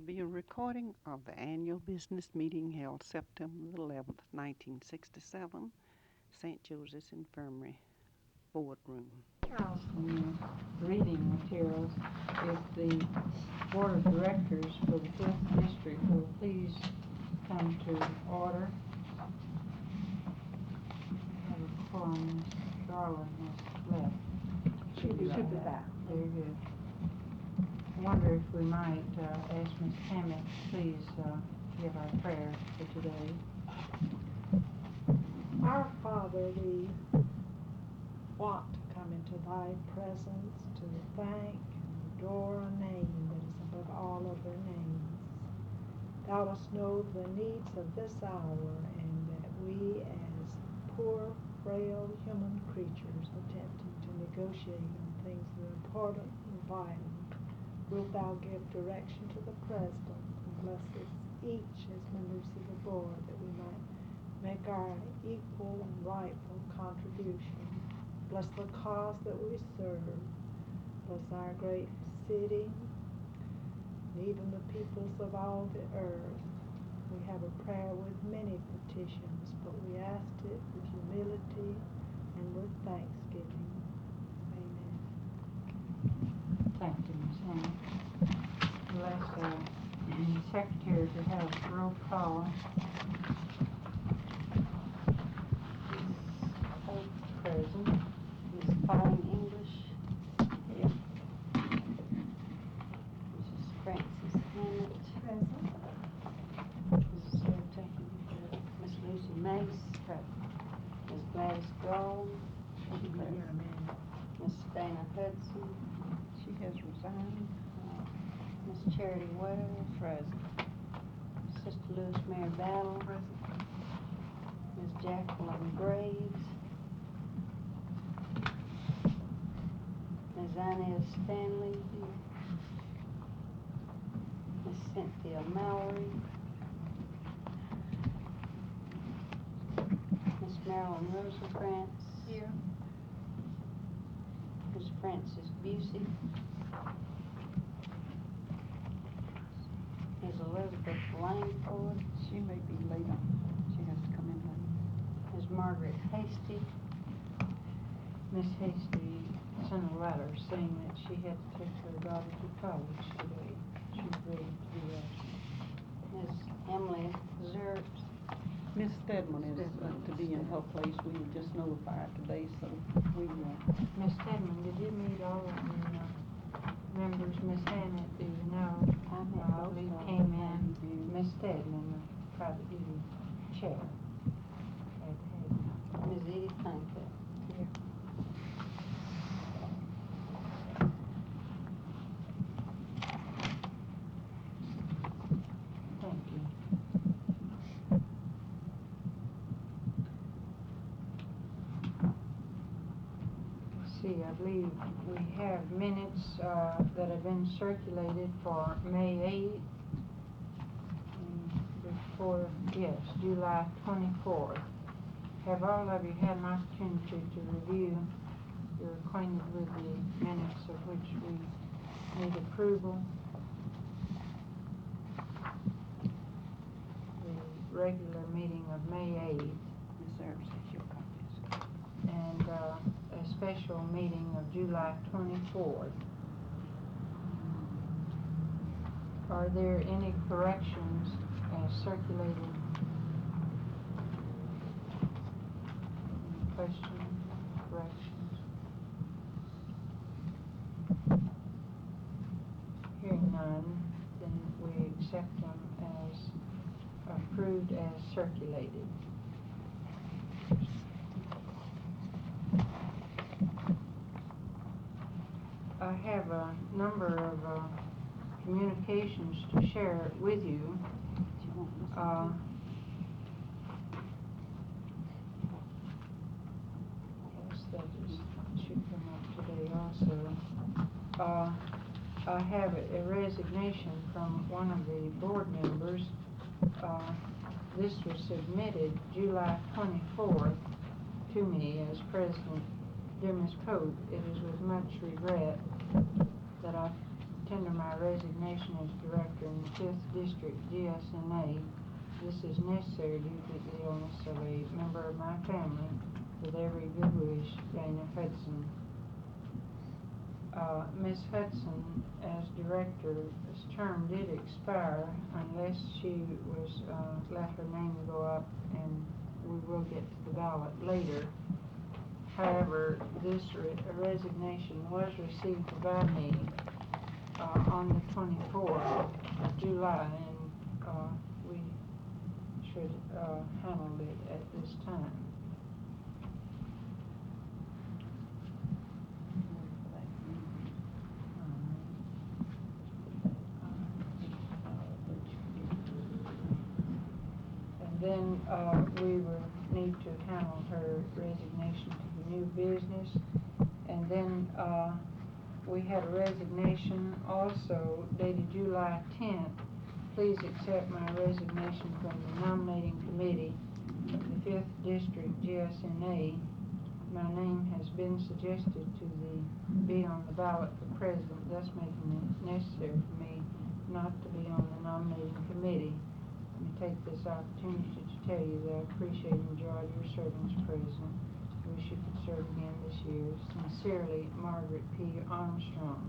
be a recording of the annual business meeting held September 11th, 1967, St. Joseph's Infirmary boardroom. From the reading materials, if the Board of Directors for the 5th District will please come to order. I have a quorum. Ms. Garland has left. Should be back. Very good. I wonder if we might ask Ms. Hammett to please give our prayer for today. Our Father, we want to come into thy presence to thank and adore a name that is above all other names. Thou dost know the needs of this hour, and that we as poor, frail human creatures attempting to negotiate on things that are important and vital, wilt thou give direction to the President and bless us each as members of the board, that we might make our equal and rightful contribution. Bless the cause that we serve. Bless our great city, and even the peoples of all the earth. We have a prayer with many petitions, but we ask it with humility and with thanksgiving. Amen. Thank you, Ms. Hammett. We'll ask the Secretary to have roll call. Hope present. Ms. Pauline English. Here. Mrs. Frances Hammett. Present. Mrs. Sarah Tucker. Miss Lucy Mace. Ms. Gladys Gall. She'll be here in a minute. Miss Dana Hudson. She has resigned. Miss Charity Wells. Present. Sister Louis Mary Battle. Present. Ms. Jacqueline Graves. Ms. Inez Stanley here. Ms. Cynthia Mallory. Ms. Marilyn Rosencrantz. Here. Ms. Frances Busey. Ms. Elizabeth Langford. She may be late on. She has to come in late. Ms. Margaret Hasty. Ms. Hasty sent a letter saying that she had to take her daughter to college today. She's ready to do that. Ms. Emily Zert. Miss Stedman is to be in her place. We were just notified today, so we Ms. Stedman, did you meet all of the members? Ms. Hammett, do you know? I believe came in. Ms. Stedman, the private duty chair. Ms. Edie Plankett. Here. Thank you. See, I believe we have minutes that have been circulated for May 8th and before, yes, July 24th. Have all of you had an opportunity to review? You're acquainted with the minutes of which we need approval? The regular meeting of May 8th. Miss Earp says your copies. And a special meeting of July 24th. Are there any corrections as circulated? Any questions, corrections? Hearing none, then we accept them as approved as circulated. I have a number of communications to share with you. Yes, that should come up today also. I have a resignation from one of the board members. This was submitted July 24th to me as president. Dear Ms. Cope, it is with much regret that I tender my resignation as director in the 5th District GSNA. This is necessary due to the illness of a member of my family. With every good wish, Dana Hudson. Ms. Hudson, as director's term did expire unless she was, let her name go up, and we will get to the ballot later. However, this resignation was received by me on the 24th of July, and we should handle it at this time. And then we will need to handle her resignation to the new business. And then we had a resignation also dated July 10th. Please accept my resignation from the nominating committee of the 5th District GSNA. My name has been suggested to be on the ballot for president, thus making it necessary for me not to be on the nominating committee. Let me take this opportunity to tell you that I appreciate and enjoy your service as president. I wish you could serve again this year. Sincerely, Margaret P. Armstrong.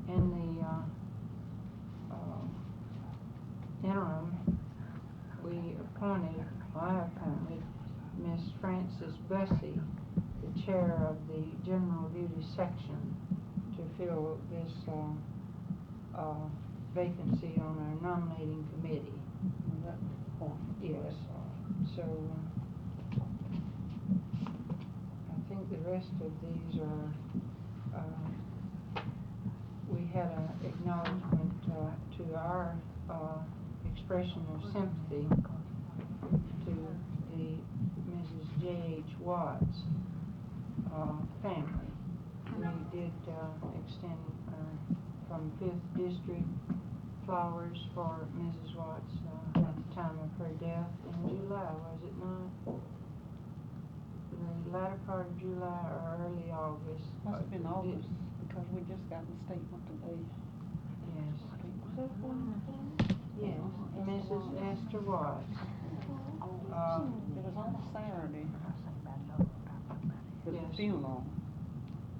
In the interim, I appointed Miss Frances Bussey, the chair of the general duty section, to fill this vacancy on our nominating committee. Yes. So I think the rest of these are, we had an acknowledgement to our expression of sympathy to the Mrs. J.H. Watts family. We did extend from 5th District flowers for Mrs. Watts at the time of her death in July, was it not? The latter part of July or early August? Must have been August, because we just got the statement today. Yes. Yes, Mrs. Esther Watts. It was on Saturday, with Yes. the funeral.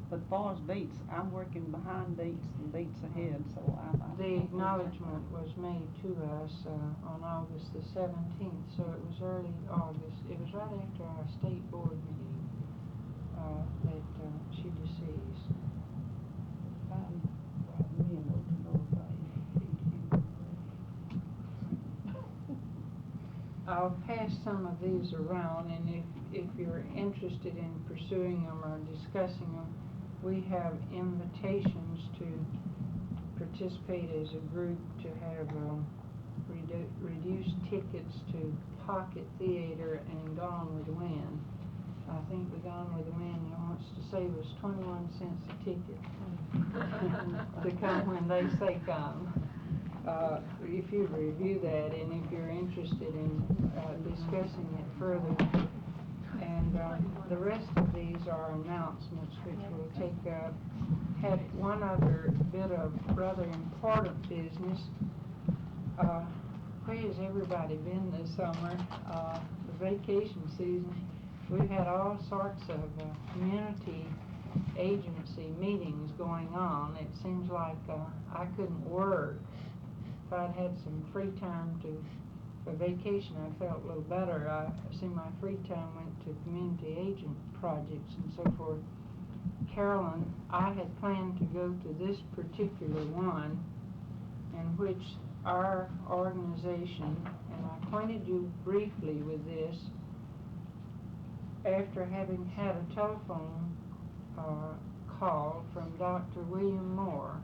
But as far as dates, I'm working behind dates and dates ahead, so I The acknowledgement was made to us on August the 17th, so it was early August. It was right after our state board meeting that she deceased. I'll pass some of these around, and if you're interested in pursuing them or discussing them, we have invitations to participate as a group, to have reduced tickets to Pocket Theater and Gone with the Wind. I think the Gone with the Wind wants to save us 21 cents a ticket to come when they say come. If you'd review that, and if you're interested in discussing it further. And the rest of these are announcements which will take up. Had one other bit of rather important business. Where has everybody been this summer? The vacation season. We've had all sorts of community agency meetings going on. It seems like I couldn't work. If I'd had some free time for vacation, I felt a little better. I see my free time went to community agent projects and so forth. Carolyn, I had planned to go to this particular one, in which our organization, and I acquainted you briefly with this, after having had a telephone call from Dr. William Moore,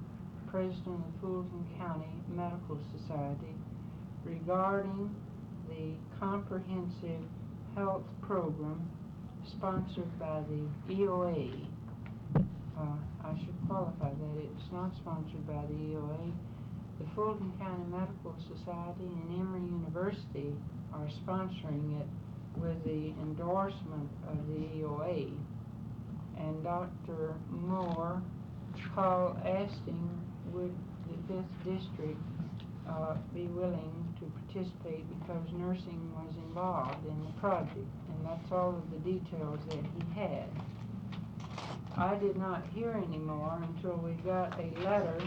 President of the Fulton County Medical Society, regarding the comprehensive health program sponsored by the EOA. I should qualify that it's not sponsored by the EOA. The Fulton County Medical Society and Emory University are sponsoring it with the endorsement of the EOA. And Dr. Moore call asking would the fifth district be willing to participate because nursing was involved in the project, and that's all of the details that he had. I did not hear any more until we got a letter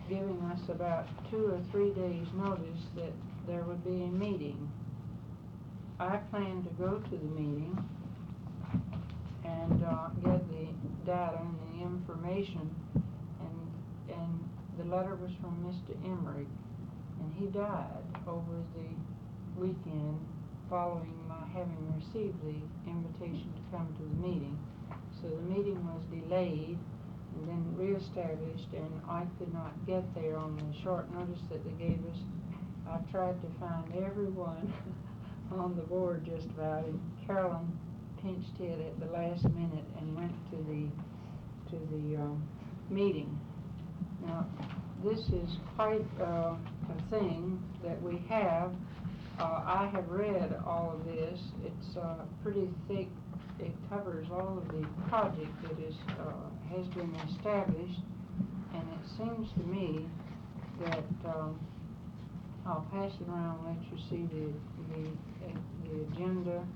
giving us about 2 or 3 days notice that there would be a meeting. I plan to go to the meeting and get the data and the information, and the letter was from Mr. Emmerich, and he died over the weekend following my having received the invitation to come to the meeting. So the meeting was delayed and then reestablished, and I could not get there on the short notice that they gave us. I tried to find everyone on the board just about, and Carolyn pinched hit at the last minute and went to the meeting. Now, this is quite a thing that we have. I have read all of this. It's pretty thick. It covers all of the project that is has been established, and it seems to me that I'll pass it around and let you see the agenda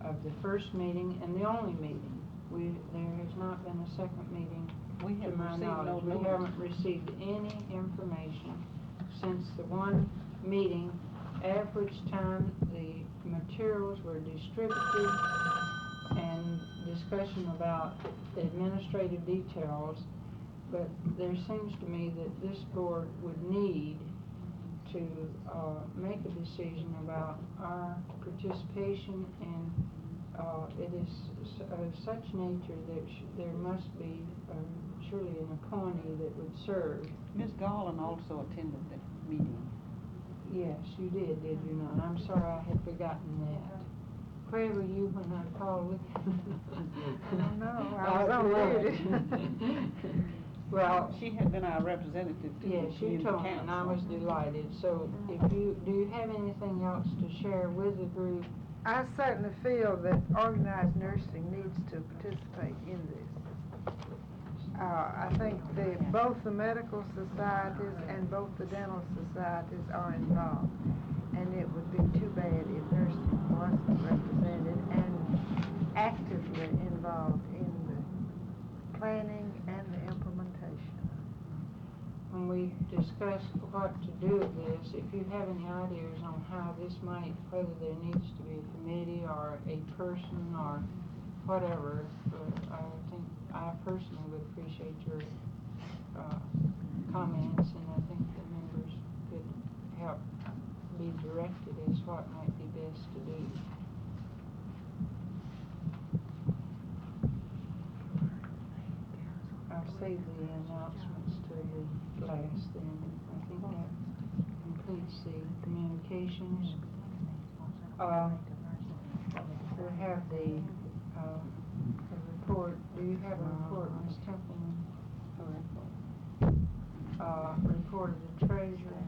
of the first meeting and the only meeting. There has not been a second meeting. We To haven't my received no knowledge, we notice. haven't received any information since the one meeting, at which time the materials were distributed and discussion about administrative details. But there seems to me that this board would need to make a decision about our participation, and it is of such nature that there must be surely an appointee that would serve. Ms. Garland also attended the meeting. Yes, you did you not? I'm sorry I had forgotten that. Where were you when I called? I don't know. I was on duty. Well, She had been our representative too. yes, you in the told me, and I council. was delighted. So if do you have anything else to share with the group? I certainly feel that organized nursing needs to participate in this. I think both the medical societies and both the dental societies are involved, and it would be too bad if nursing wasn't represented and actively involved in the planning and the implementation. When we discuss what to do with this, if you have any ideas on how this might, whether there needs to be a committee or a person or whatever, I think I personally would appreciate your comments, and I think the members could help be directed as what might be best to do. I'll save the announcements to the last, and I think that completes the communications. We have the report. Do you have a report, Ms. Templeman? Report of the treasurer.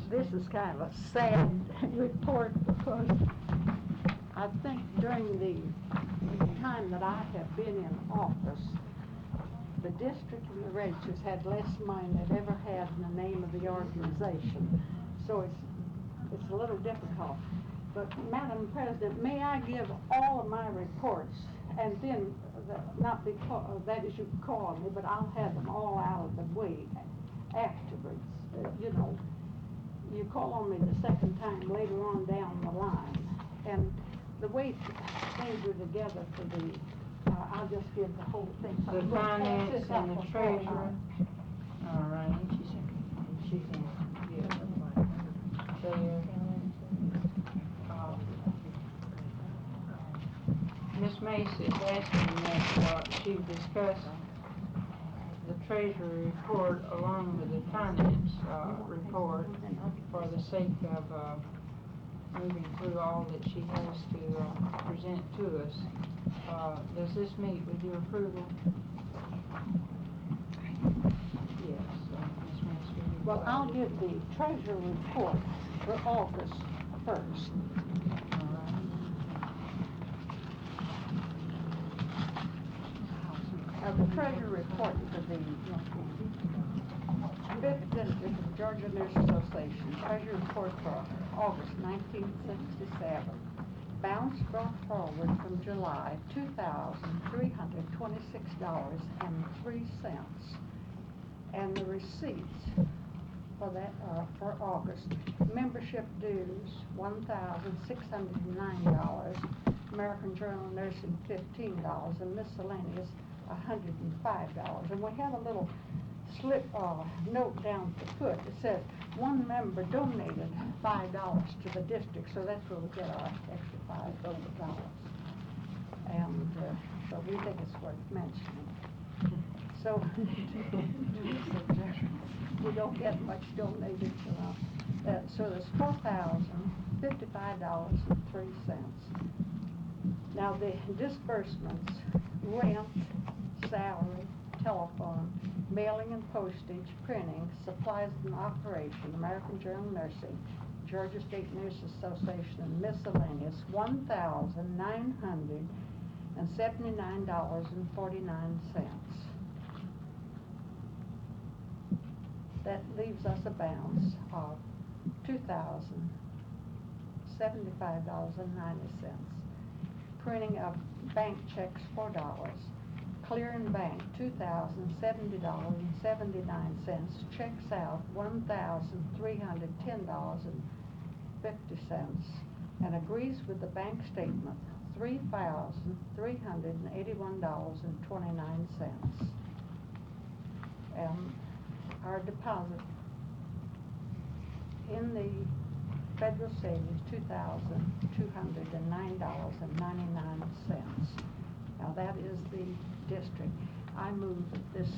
This is kind of a sad report because I think during the time that I have been in office, the district and the registers had less money than they've ever had in the name of the organization. So it's a little difficult. But Madam President, may I give all of my reports, and then not because that is you call me, but I'll have them all out of the way afterwards. You call on me the second time later on down the line, and the way things are together for the, I'll just give the whole thing. The finance and the treasurer. All right. She's in. Yeah. There. Ms. Macy is asking that she discuss the treasury report along with the finance report for the sake of moving through all that she has to present to us. Does this meet with your approval? Yes, Ms. Macy. Well, I'll give the treasurer report for August 1st. All right. the treasurer report for the 5th District of Georgia Nurse Association, treasurer report for August 1967. Balance brought forward from July, $2,326.03. And the receipts for that for August: membership dues $1,609, American Journal of Nursing $15, and miscellaneous $105. And we have a little slip note down at the foot that says one member donated $5 to the district, so that's where we get our extra $5. And so we think it's worth mentioning. So we don't get much donated, so there's $4,055.03. Now the disbursements: rent, salary, telephone, mailing and postage, printing, supplies and operation, American Journal of Nursing, Georgia State Nurse Association, and miscellaneous $1,979.49. That leaves us a balance of $2,075.90. Printing of bank checks $4. Clearing bank $2,070.79. Checks out $1,310.50. And agrees with the bank statement $3,381.29. Our deposit in the federal savings $2,209.99. Now that is the district. I move that this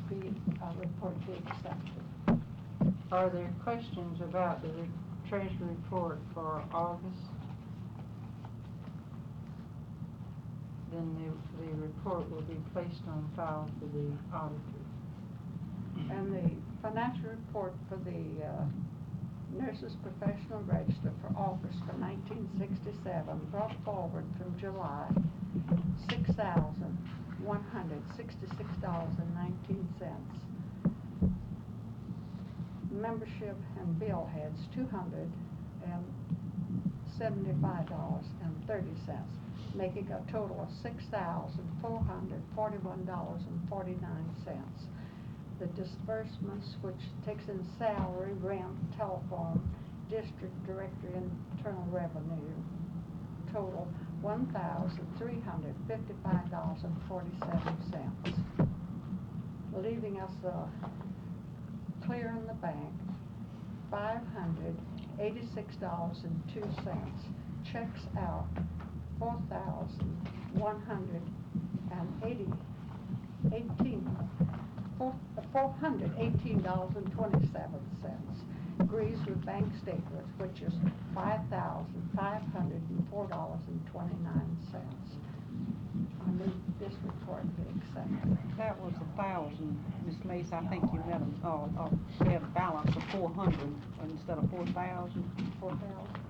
be report be accepted. Are there questions about the treasury report for August? Then the report will be placed on file for the auditors. And the financial report for the Nurses Professional Register for August for 1967 brought forward from July $6,166.19. Membership and bill heads $275.30, making a total of $6,441.49. The disbursements, which takes in salary, rent, telephone, district directory, and internal revenue, total $1,355.47, leaving us clear in the bank $586.02. Checks out $418.27. Agrees with bank statements, which is $5,504.29. I move this report be accepted. That was 1,000, Miss Mace. I think you had a balance of 400 instead of 4,000. 4,000.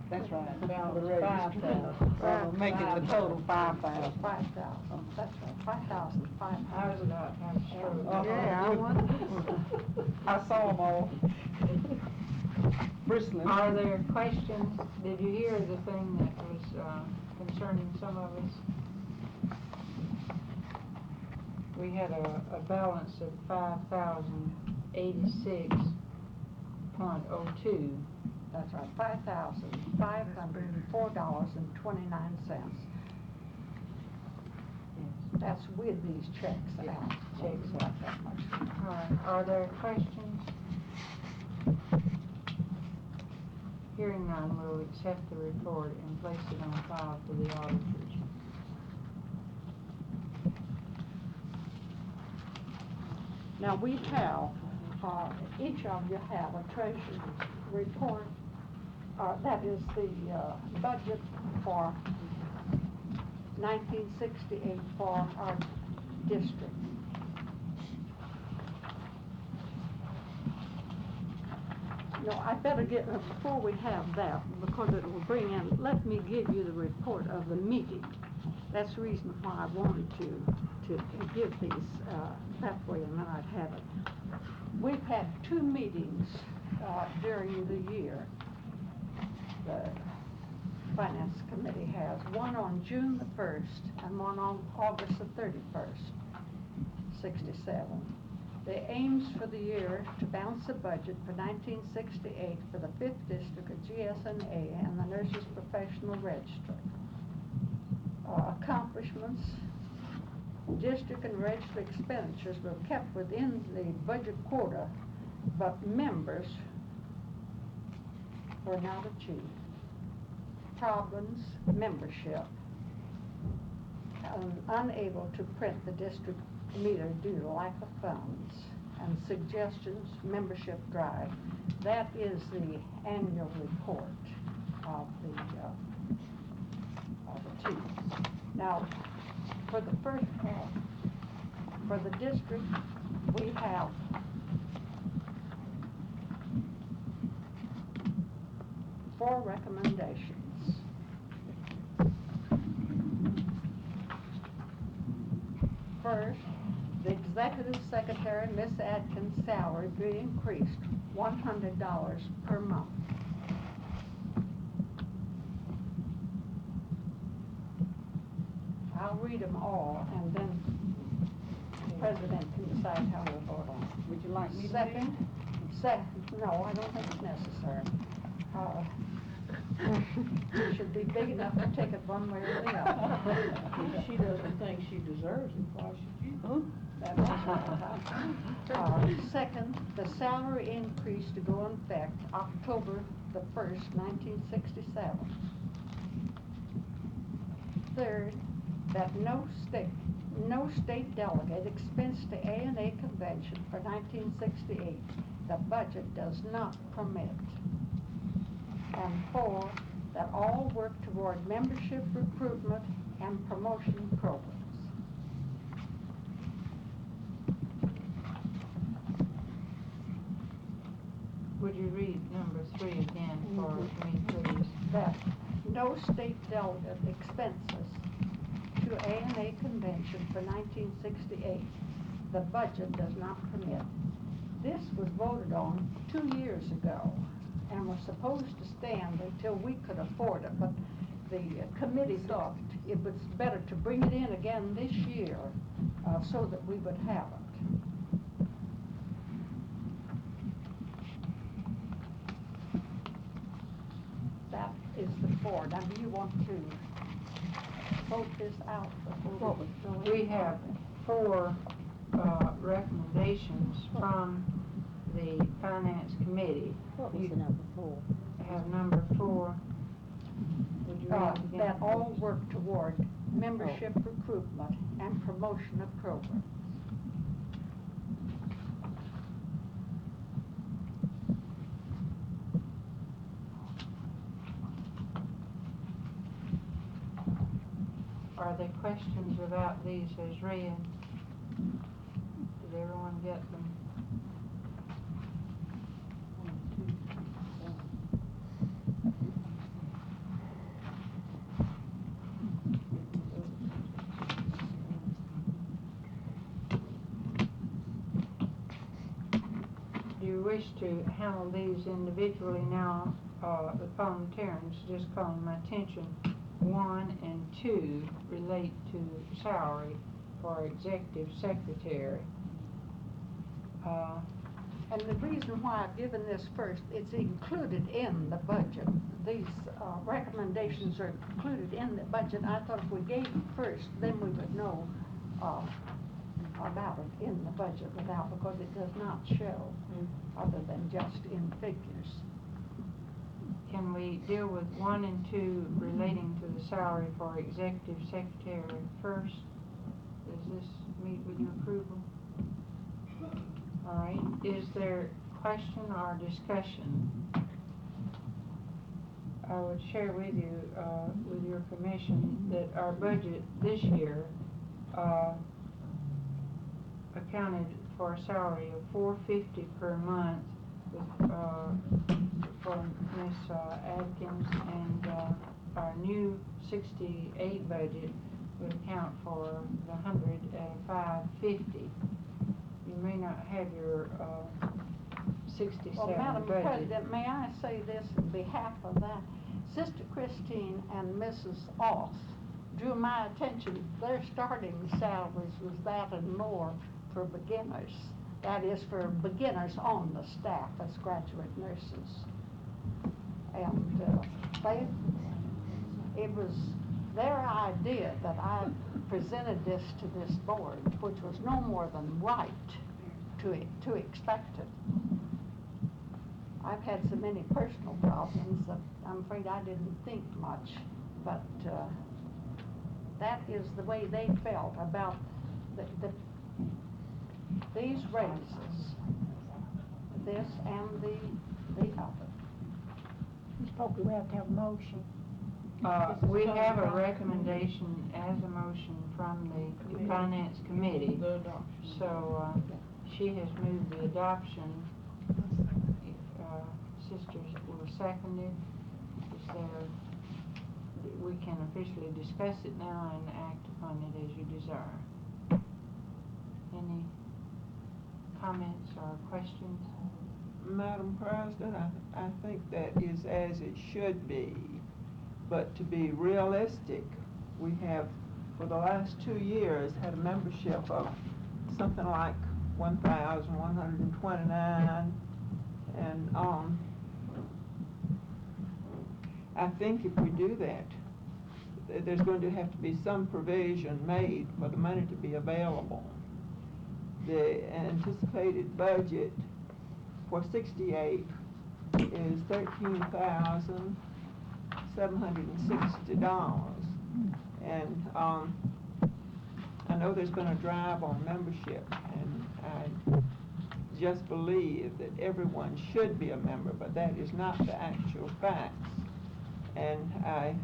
That's right. Balance The register. 5,000. Make it the total 5,000. 5,000. That's right. 5,500. I was about to have a stroke. Yeah, I wonder. I saw them all bristling. Are there questions? Did you hear the thing that was concerning some of us? We had a balance of $5,086.02. That's right. $5,504.29. That's with these checks out. Checks Like that much. All right. Are there questions? Hearing none, we'll accept the report and place it on file for the auditors. Now we have, each of you have a treasury report. That is the budget for 1968 for our district. No, I better get, before we have that, because it will bring in, let me give you the report of the meeting. That's the reason why I wanted to to give these, that way and I'd have it. We've had 2 meetings during the year. The Finance Committee has, one on June the 1st and one on August the 31st, 67. The aims for the year to balance the budget for 1968 for the 5th District of GSNA and the Nurses Professional Register. Accomplishments, district and register expenditures were kept within the budget quota, but members were not achieved. Problems, membership, unable to print the district meter due to lack of funds, and suggestions, membership drive. That is the annual report of the two. Now, for the first part, for the district, we have four recommendations. First, the executive secretary, Miss Atkins' salary be increased $100 per month. I'll read them all, and then the president can decide how we'll vote on it. Would you like me to? No, I don't think it's necessary. It should be big enough to take it one way or the other. If she doesn't think she deserves it, why should you? That was right. Second, the salary increase to go in effect October the 1st, 1967. Third, that no state delegate expense to A&A convention for 1968. The budget does not permit. And four, that all work toward membership recruitment and promotion programs. Would you read number 3 again for me, please? That no state delegate expenses to A&A convention for 1968. The budget does not permit. This was voted on 2 years ago and was supposed to stand until we could afford it, but the committee thought it was better to bring it in again this year so that we would have it. That is the board. Now, do you want to vote this out before we go in? We have 4 recommendations from the Finance Committee. What was the number 4? I have number 4. Would you read it again? That all work toward membership recruitment and promotion of programs. Are there questions about these as read? Did everyone get them? Do you wish to handle these individually now? The parliamentarians, just calling my attention, 1 and 2 relate to salary for executive secretary. And the reason why I've given this first, it's included in the budget. These recommendations are included in the budget. I thought if we gave them first, then we would know about it in the budget without, because it does not show other than just in figures. Can we deal with 1 and 2 relating to the salary for executive secretary first? Does this meet with your approval? All right. Is there question or discussion? I would share with you, with your permission, that our budget this year accounted for a salary of $450 per month with, for Miss Atkins, and our new 68 budget would account for the 100 at a 550. You may not have your 67 Well, Madam budget. President, may I say this in behalf of that? Sister Christine and Mrs. Oss drew my attention, their starting salaries was that and more for beginners. That is for beginners on the staff as graduate nurses. And it was their idea that I presented this to this board, which was no more than right to expect it. I've had so many personal problems that I'm afraid I didn't think much, but that is the way they felt about these raises, this and the other. Ms. Polk, we have to have a motion. We have a recommendation as a motion from the Finance Committee. The adoption. So, she has moved the adoption. If sisters will second it, is there, we can officially discuss it now and act upon it as you desire. Any comments or questions? Madam President, I think that is as it should be. But to be realistic, we have, for the last 2 years, had a membership of something like 1,129. And I think if we do that, there's going to have to be some provision made for the money to be available. The anticipated budget for 68 is $13,760. And I know there's been a drive on membership, and I just believe that everyone should be a member, but that is not the actual facts. And I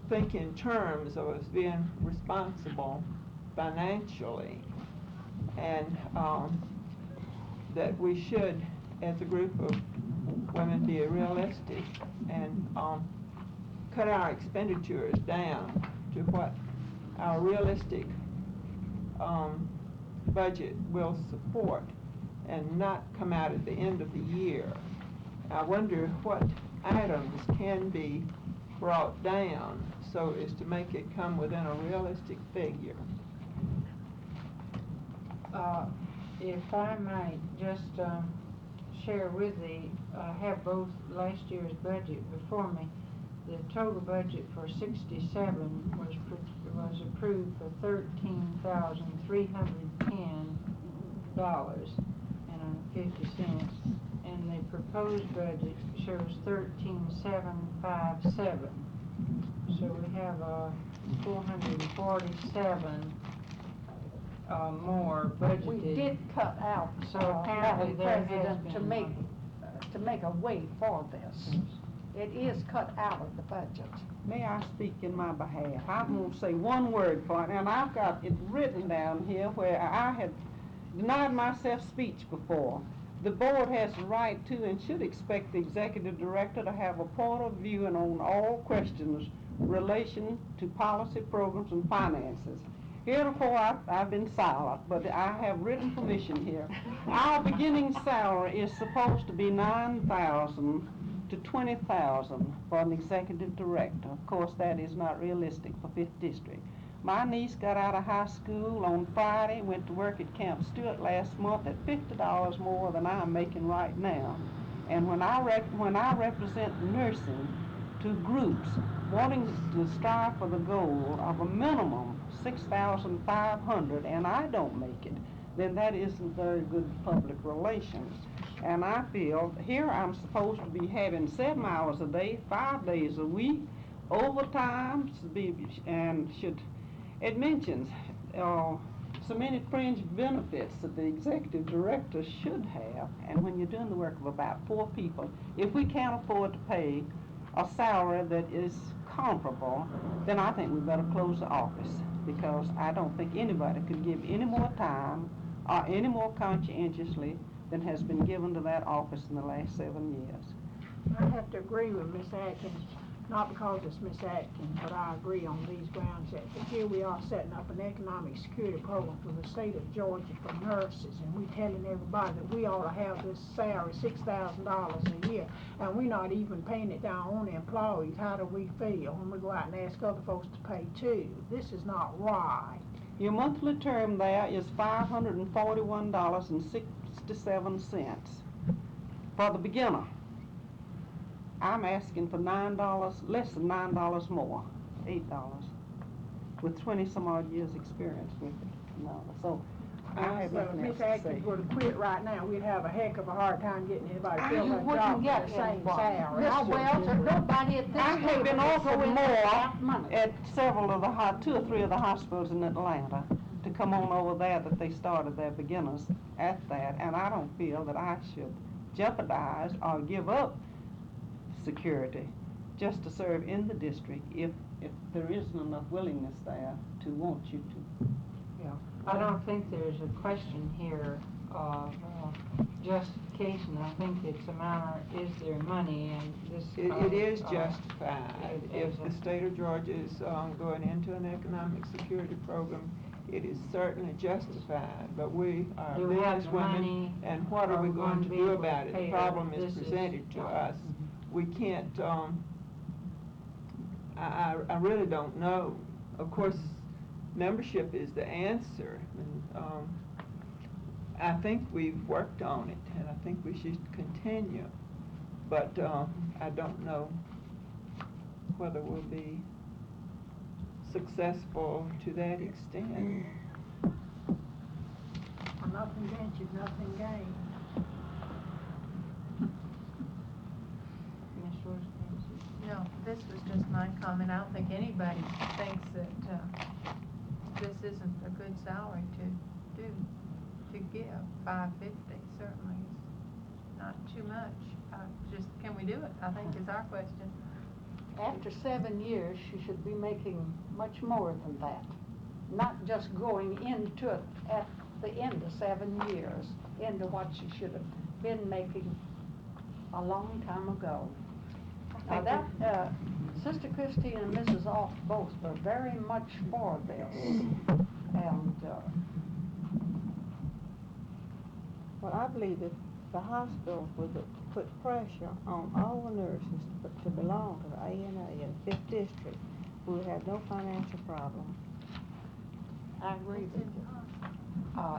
think in terms of us being responsible financially, and that we should, as a group of women, be realistic and cut our expenditures down to what our realistic budget will support and not come out at the end of the year. I wonder what items can be brought down so as to make it come within a realistic figure. If I might just share with I have both last year's budget before me. The total budget for 67 was approved for $13,310.50, and the proposed budget shows 13,757. So we have 447 more budgeted. We did cut out, So apparently Madam there has President, been to make a way for this. It is cut out of the budget. May I speak in my behalf? I'm going to say one word for it, and I've got it written down here where I had denied myself speech before. The board has the right to and should expect the executive director to have a point of view and on all questions relation to policy, programs, and finances. Heretofore, I've been silent, but I have written permission here. Our beginning salary is supposed to be $9,000 to $20,000 for an executive director. Of course, that is not realistic for 5th District. My niece got out of high school on Friday, went to work at Camp Stewart last month at $50 more than I'm making right now. And when I represent nursing to groups wanting to strive for the goal of a minimum $6,500, and I don't make it, then that isn't very good public relations. And I feel here I'm supposed to be having 7 hours a day, 5 days a week, overtime, it mentions so many fringe benefits that the executive director should have, and when you're doing the work of about 4 people, if we can't afford to pay a salary that is comparable, then I think we better close the office, because I don't think anybody could give any more time or any more conscientiously than has been given to that office in the last 7 years. I have to agree with Ms. Atkins. not because it's Miss Atkins, but I agree on these grounds that here we are setting up an economic security program for the state of Georgia for nurses, and we telling everybody that we ought to have this salary, $6,000 a year, and we're not even paying it to our own employees. How do we feel when we go out and ask other folks to pay too? This is not right. Your monthly term there is $541.67 for the beginner. I'm asking for $9, less than $9 more, $8, with 20 some odd years experience with it. No, so I have So if nothing else Miss to say. Atkins were to quit right now, we'd have a heck of a hard time getting anybody to fill You that wouldn't job get for the same anybody. salary. I Miss wouldn't Wells, do or it. nobody at this I have table been would go offered in there without more money. at several of the, 2 or 3 of the hospitals in Atlanta to come on over there that they started their beginners at that, and I don't feel that I should jeopardize or give up security just to serve in the district if there isn't enough willingness there to want you to. I don't think there's a question here of justification. I think it's a matter, is there money, and this. It is justified. it If is the state of Georgia is going into an economic security program, it is certainly justified, but we are Do we have the businesswomen, money, and what are we or going one to be do able to about it? pay The her? problem is This is presented to not- us. We can't, I really don't know. Of course, membership is the answer, and I think we've worked on it, and I think we should continue, but I don't know whether we'll be successful to that extent. Nothing ventured, nothing gained. Ms. Rose, No, this was just my comment. I don't think anybody thinks that, this isn't a good salary to do, to give. $550 certainly is not too much. Just, can we do it? I think is our question. After 7 years, she should be making much more than that. Not just going into it at the end of 7 years, into what she should have been making a long time ago. Now that, Sister Christine and Mrs. Off both were very much for this, and, Well, I believe that the hospital would put pressure on all the nurses to belong to the ANA in the 5th District. We would have no financial problem. I agree with you.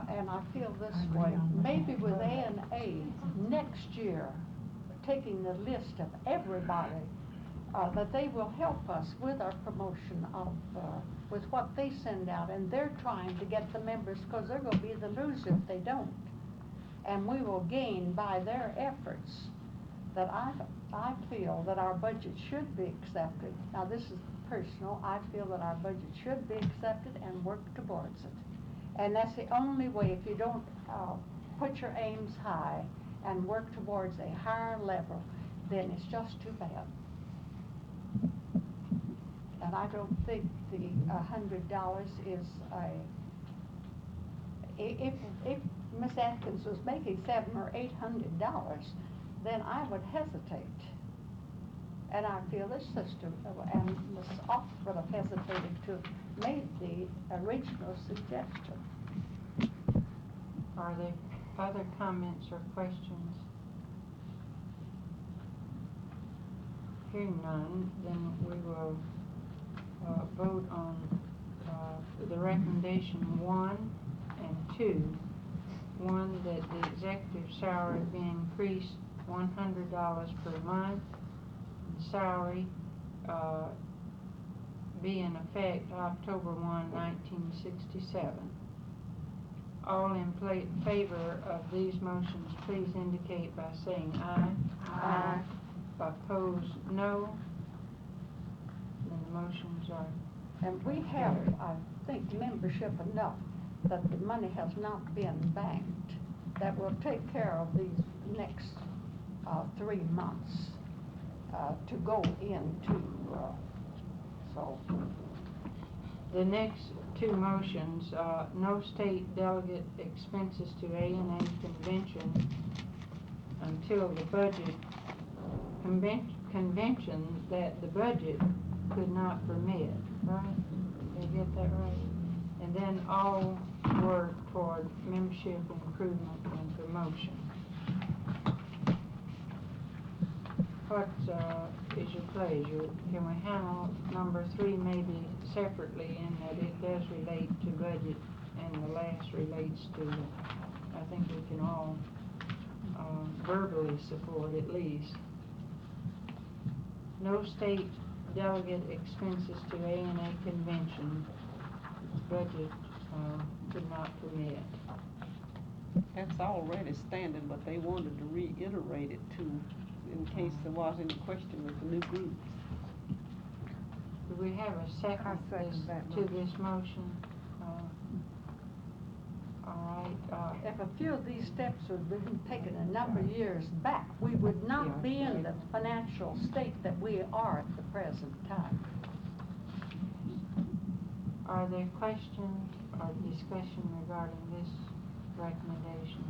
And I feel this way, maybe with ANA next year, taking the list of everybody, that they will help us with our promotion of, with what they send out, and they're trying to get the members, because they're gonna be the loser if they don't. And we will gain by their efforts, that I feel that our budget should be accepted. Now, this is personal. I feel that our budget should be accepted and work towards it. And that's the only way. If you don't put your aims high and work towards a higher level, then it's just too bad. And I don't think the $100 is if Miss Atkins was making $700 or $800, then I would hesitate. And I feel this sister and Miss Ock would have hesitated to have made the original suggestion. Are there other comments or questions? Hearing none, then we will vote on the recommendation 1 and 2. 1, that the executive salary be increased $100 per month, salary be in effect October 1, 1967. All in favor of these motions, please indicate by saying aye. Aye. Opposed, no. Then the motions are And we have, I think, membership enough that the money has not been banked, that will take care of these next 3 months to go into, so. The next 2 motions, no state delegate expenses to ANA convention until the budget, convention that the budget could not permit, right? Did I get that right? And then all work toward membership improvement and promotion. What is your pleasure? Can we handle number 3 maybe separately in that it does relate to budget and the last relates to, I think we can all verbally support at least. No state delegate expenses to ANA convention, budget could not permit. That's already standing, but they wanted to reiterate it too, in case there was any question with the new groups. Do we have a second, to this motion? All right, If a few of these steps had been taken a number of years back, we would not be in the financial state that we are at the present time. are there questions or discussion regarding this recommendation?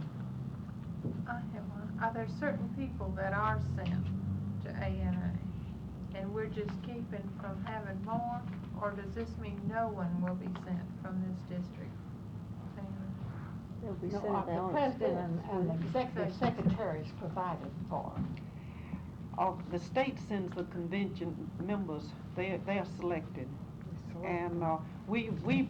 I have one. Are there certain people that are sent to ANA, and we're just keeping from having more, or does this mean no one will be sent from this district? They'll be No, sent the down. president and the executive secretary is provided for. The state sends the convention members, they are selected. And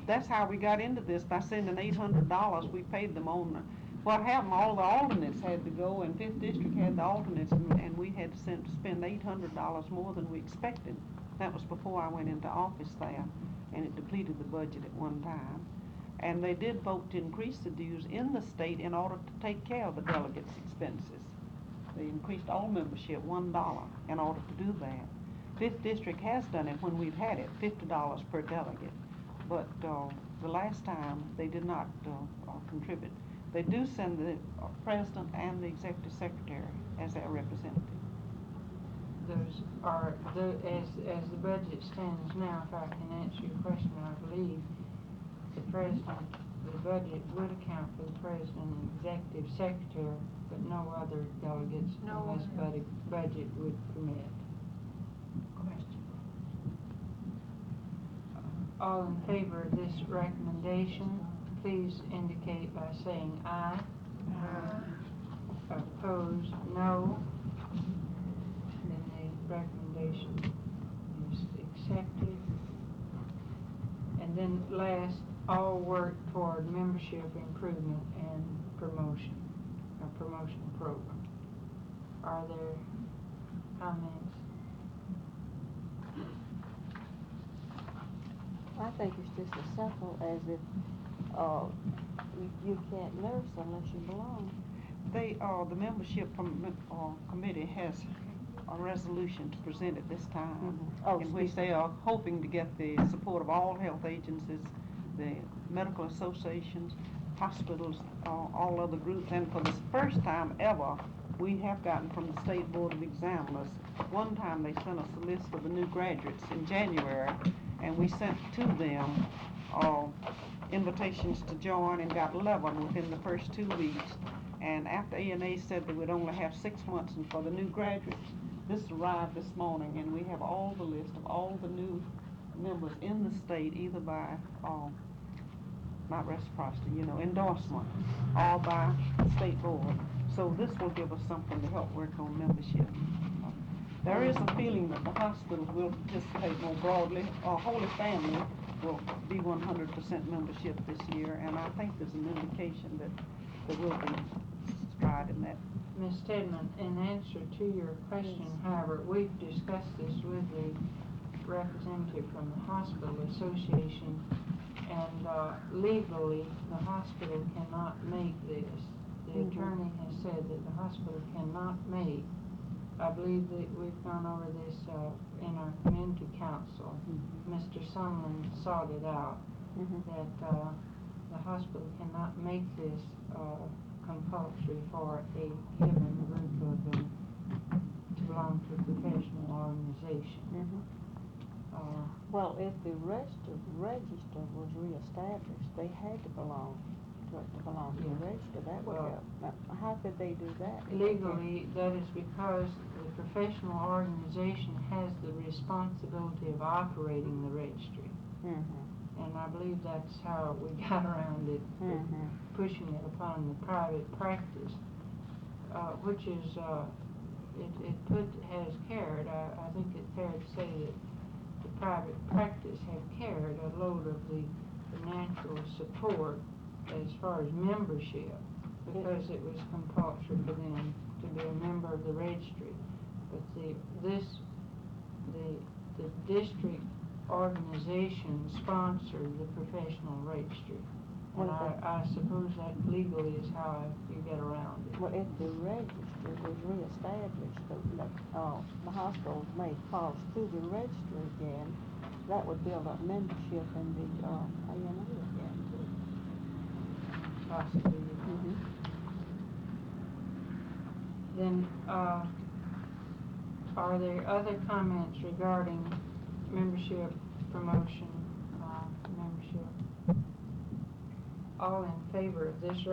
that's how we got into this, by sending $800. We paid them on, what happened, all the alternates had to go, and 5th District had the alternates, and we had to spend $800 more than we expected. That was before I went into office there, and it depleted the budget at one time. And they did vote to increase the dues in the state in order to take care of the delegates' expenses. They increased all membership $1 in order to do that. 5th District has done it when we've had it, $50 per delegate. But the last time, they did not contribute. They do send the president and the executive secretary as their representative. Those are, as the budget stands now, if I can answer your question, I believe the president, the budget would account for the president and executive secretary, but no other delegates No unless one. budget would permit. Question. All in favor of this recommendation, please indicate by saying aye. Opposed, no. Then the recommendation is accepted. And then last, all work toward membership improvement and promotion, a promotion program. Are there comments? I think it's just as simple as if, you can't nurse unless you belong. The membership committee has a resolution to present at this time, in which they are hoping to get the support of all health agencies, the medical associations, hospitals, all other groups, and for the first time ever, we have gotten from the State Board of Examiners. One time they sent us a list of the new graduates in January, and we sent to them invitations to join, and got 11 within the first 2 weeks. And after ANA said they would only have 6 months, and for the new graduates, this arrived this morning, and we have all the list of all the new members in the state, either by, not reciprocity, endorsement, or by the state board. So this will give us something to help work on membership. There is a feeling that the hospitals will participate more broadly. Holy Family will be 100% membership this year, and I think there's an indication that there will be stride in that. Ms. Stedman, in answer to your question, however, we've discussed this with the representative from the Hospital Association, and legally, the hospital cannot make this. The attorney has said that the hospital cannot make. I believe that we've gone over this in our community council. Mr. Sumlin sought it out, that the hospital cannot make this compulsory for a given group of them to belong to a professional organization. Well, if the register was reestablished, they had to belong to the register. That would help. Now, how could they do that? Legally, that is because the the professional organization has the responsibility of operating the registry. Mm-hmm. And I believe that's how we got around it, Mm-hmm. pushing it upon the private practice, which is, has carried, I think it's fair to say that the private practice have carried a load of the financial support as far as membership, because it was compulsory for them to be a member of the registry. But the district organization sponsored the professional registry. And I suppose that legally is how you get around it. Well, if the registry was reestablished, the hospitals made calls to the registry again, that would build up membership in the ANA again, too. Possibly. Mm-hmm. Then, are there other comments regarding membership, promotion, membership? All in favor of this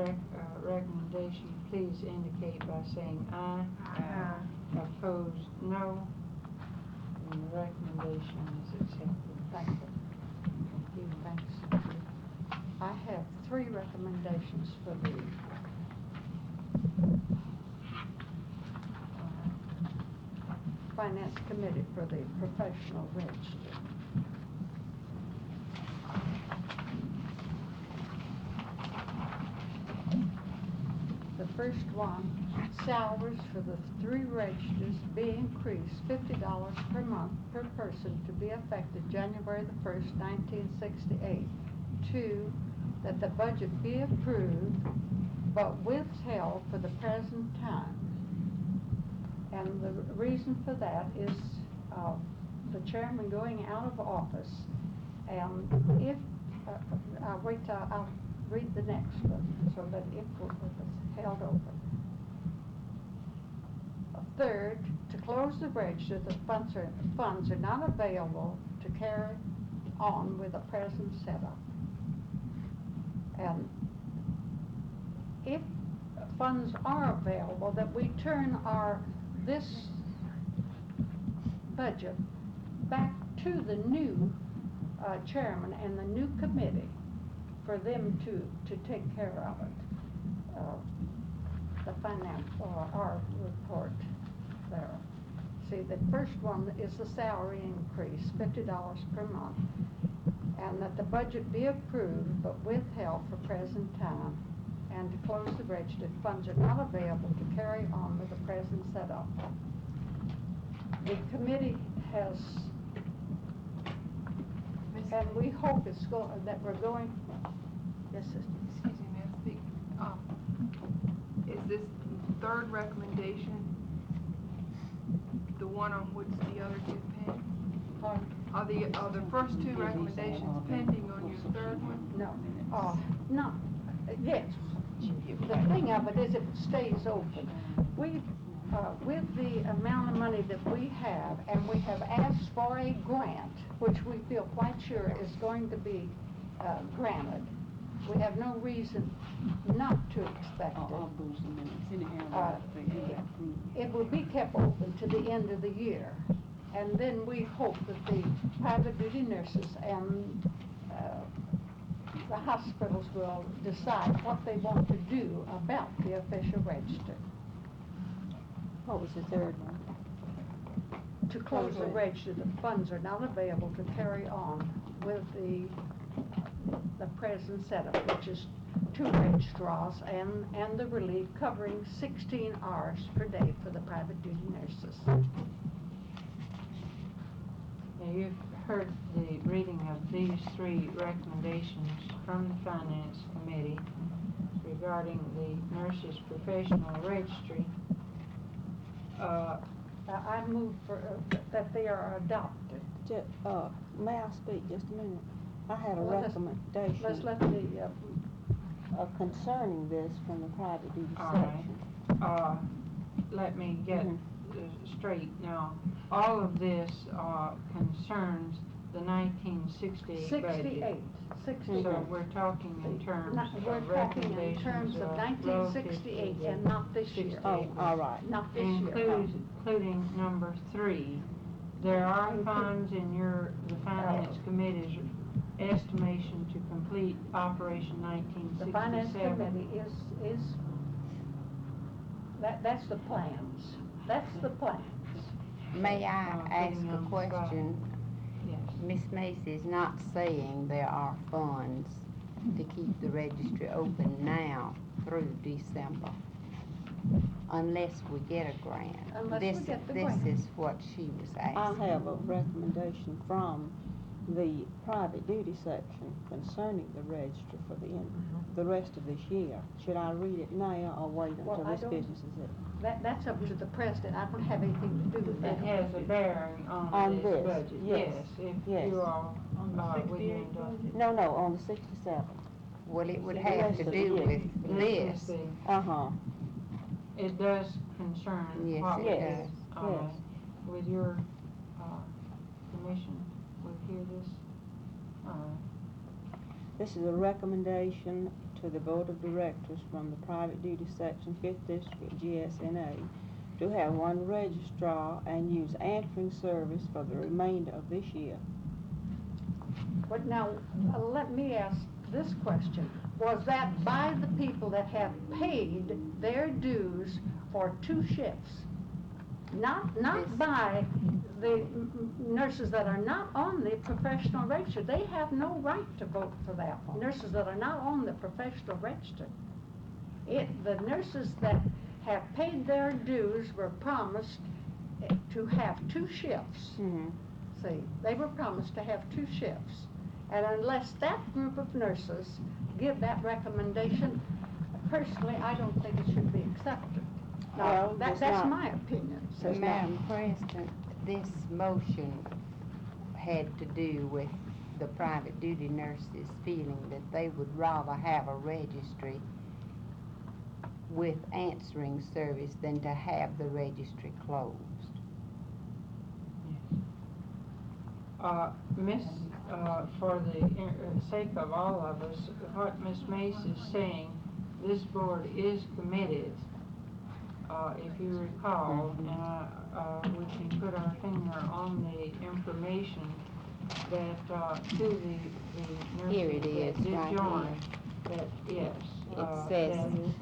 recommendation, please indicate by saying aye. Aye. Opposed, no. And the recommendation is accepted. Thank you. Thanks. I have 3 recommendations for the Finance Committee for the professional register. The first one, salaries for the 3 registers be increased $50 per month per person to be effective January the 1st, 1968. 2, that the budget be approved but withheld for the present time. And the reason for that is the chairman going out of office. And if, I'll wait till I'll read the next one so that it was held over. 3rd, to close the register, the funds are not available to carry on with the present setup. And if funds are available, that we turn this budget back to the new chairman and the new committee for them to take care of it. The financial, our report there. See, the first one is the salary increase, $50 per month, and that the budget be approved but withheld for present time, and to close the register. Funds are not available to carry on with the present setup. The committee has, and we hope that we're going, yes, sister. Excuse me, Ms. Speak. Is this 3rd recommendation the one on which the other 2 pend? Are the first 2 recommendations pending on your 3rd one? No, no, yes. The thing of it is if it stays open, we, with the amount of money that we have, and we have asked for a grant, which we feel quite sure is going to be granted, we have no reason not to expect it. It will be kept open to the end of the year, and then we hope that the private duty nurses and the hospitals will decide what they want to do about the official register. What was the 3rd one? To close the register, the funds are not available to carry on with the present setup, which is 2 registrars and the relief covering 16 hours per day for the private duty nurses. Now, you've heard the reading of these 3 recommendations from the Finance Committee regarding the nurses' professional registry. I move for, that they are adopted. May I speak just a minute? I had a Well, recommendation. Let's let the, concerning this from the private duty All section. right. Let me get straight now. All of this concerns the 1968 budget. 68. So we're talking in terms We're of talking in recommendations terms of relative to 1968 the and not this year. 68 Oh, all right. Not this year. Includes including number 3, there are funds in the Finance Committee's estimation to complete Operation The finance 1967. committee is, that's the plans. That's the plans. May I putting ask you a on the spot. question? Yes. Miss Macy's not saying there are funds to keep the registry open now through December, unless we get a grant. Unless we get the grant. This is what she was I asking. have a recommendation from the private duty section concerning the registry for the rest of this year. Should I read it now or wait Well, until I this don't- business is it? That's up to the president. I don't have anything to do with that. It has a bearing on On this this, budget. yes, If yes. you all, On the we 68 can, budget? No, on the 67. Well, it would The have rest to of the do year. with let me this. see. Uh-huh, It does concern Yes, what it we, Yes. yes. with your, commission, will hear this. This is a recommendation to the Board of Directors from the Private Duty Section, 5th District, GSNA, to have one registrar and use answering service for the remainder of this year. But now, let me ask this question. Was that by the people that have paid their dues for 2 shifts? Not Yes. by the nurses that are not on the professional register. They have no right to vote for that. Nurses that are not on the professional register. The nurses that have paid their dues were promised to have 2 shifts. Mm-hmm. See, they were promised to have 2 shifts. And unless that group of nurses give that recommendation, personally, I don't think it should be accepted. Now, Well, that's it's not- my opinion. So it's not- Madam President, this motion had to do with the private duty nurses feeling that they would rather have a registry with answering service than to have the registry closed. Miss, for the sake of all of us, what Miss Mace is saying, this board is committed, if you recall, and we can put our finger on the information that, to the nurses Here it is, that did right join, that, yes. It says- yes.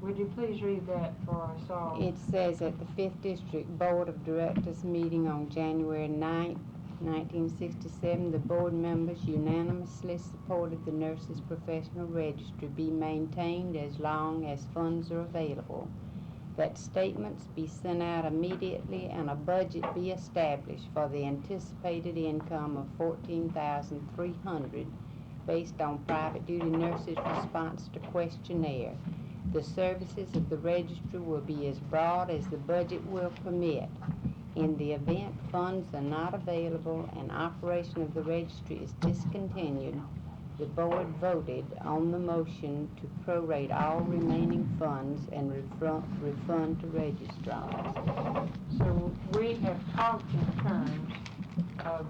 Would you please read that for us all? It says at the 5th District Board of Directors meeting on January 9th, 1967, the board members unanimously supported the nurses' professional registry be maintained as long as funds are available, that statements be sent out immediately and a budget be established for the anticipated income of $14,300 based on private duty nurses' response to questionnaire. The services of the registry will be as broad as the budget will permit. In the event funds are not available and operation of the registry is discontinued, the board voted on the motion to prorate all remaining funds and refund to registrars. So we have talked in terms of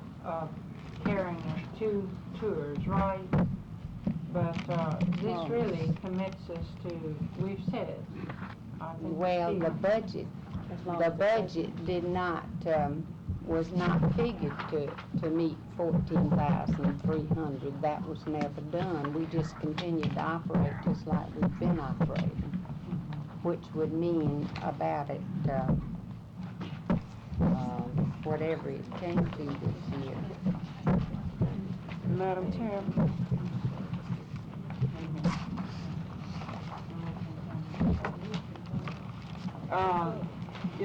carrying 2 tours, right? But, this really commits us to, we've said it. I think Well, Steve- the budget, As long the as it's budget did not, was not figured to meet 14,300. That was never done. We just continued to operate just like we've been operating, which would mean about it, whatever it came to this year. Madam Chairman,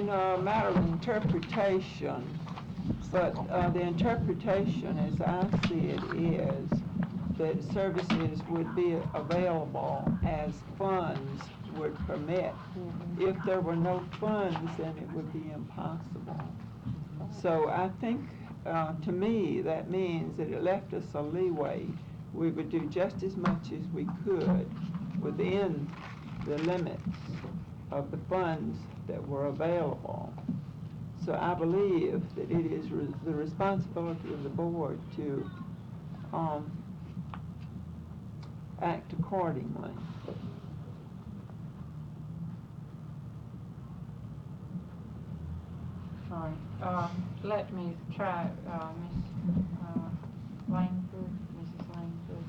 a matter of interpretation, but the interpretation, as I see it, is that services would be available as funds would permit. If there were no funds, then it would be impossible. So I think, to me, that means that it left us a leeway. We would do just as much as we could within the limits of the funds that were available. So I believe that it is the responsibility of the board to act accordingly. Right, let me try, Miss Langford, Mrs. Langford,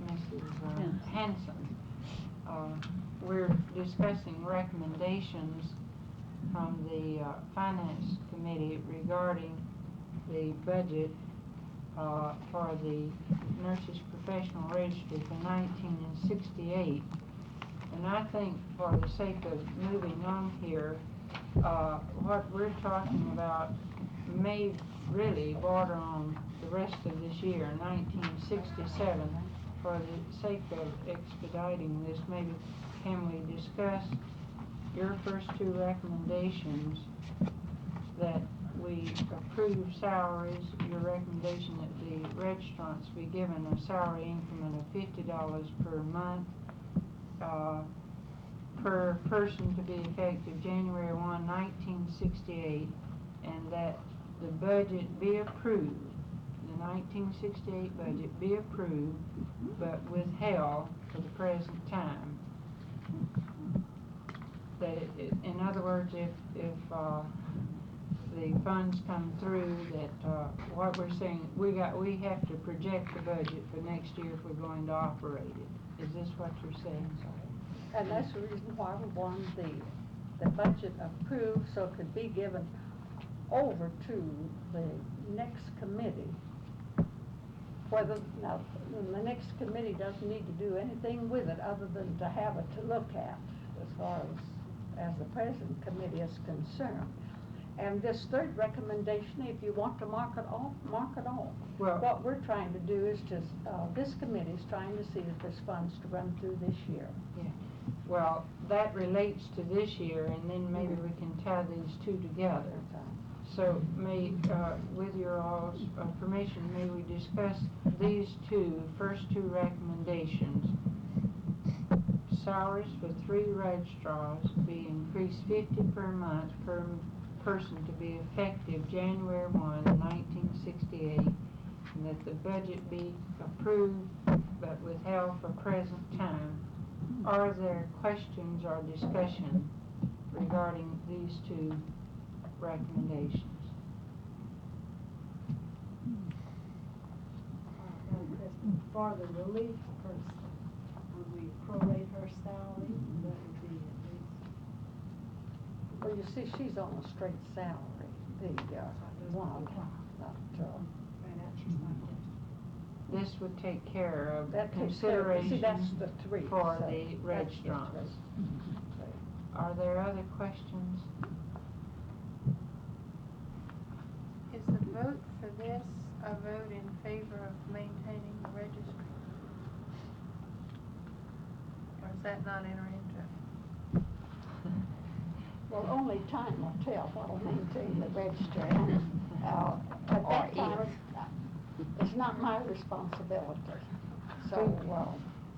Mrs. Hanson. We're discussing recommendations from the, Finance Committee regarding the budget, for the Nurses Professional Registry for 1968. And I think for the sake of moving on here, what we're talking about may really border on the rest of this year, 1967. For the sake of expediting this, maybe can we discuss your first two recommendations, that we approve salaries, your recommendation that the registrants be given a salary increment of $50 per month, per person to be effective January 1, 1968, and that the budget be approved, the 1968 budget be approved, but withheld for the present time. That in other words, if the funds come through, that what we're saying, we have to project the budget for next year if we're going to operate it. Is this what you're saying? And that's the reason why we wanted the budget approved, so it could be given over to the next committee. Whether, now, the next committee doesn't need to do anything with it other than to have it to look at as far as the present committee is concerned. And this third recommendation, if you want to mark it off, mark it off. Well, what we're trying to do is just, this committee is trying to see if there's funds to run through this year. yeah. Well, that relates to this year, and then maybe we can tie these two together. So with your all's permission, may we discuss these first two recommendations? Salaries for 3 registrars be increased 50 per month per person to be effective January 1, 1968, and that the budget be approved but withheld for present time. Are there questions or discussion regarding these two recommendations? For the relief person, would we prorate her salary? That would be at least. Well, you see, she's on a straight salary, the one, not, This would take care of that takes care of, consideration see, that's the 3. for so the that's the registrants. 3. Are there other questions? Is the vote for this a vote in favor of maintaining the registry? Or does that not enter into? Well, only time will tell what'll maintain the registry. At that time, it's not my responsibility. So,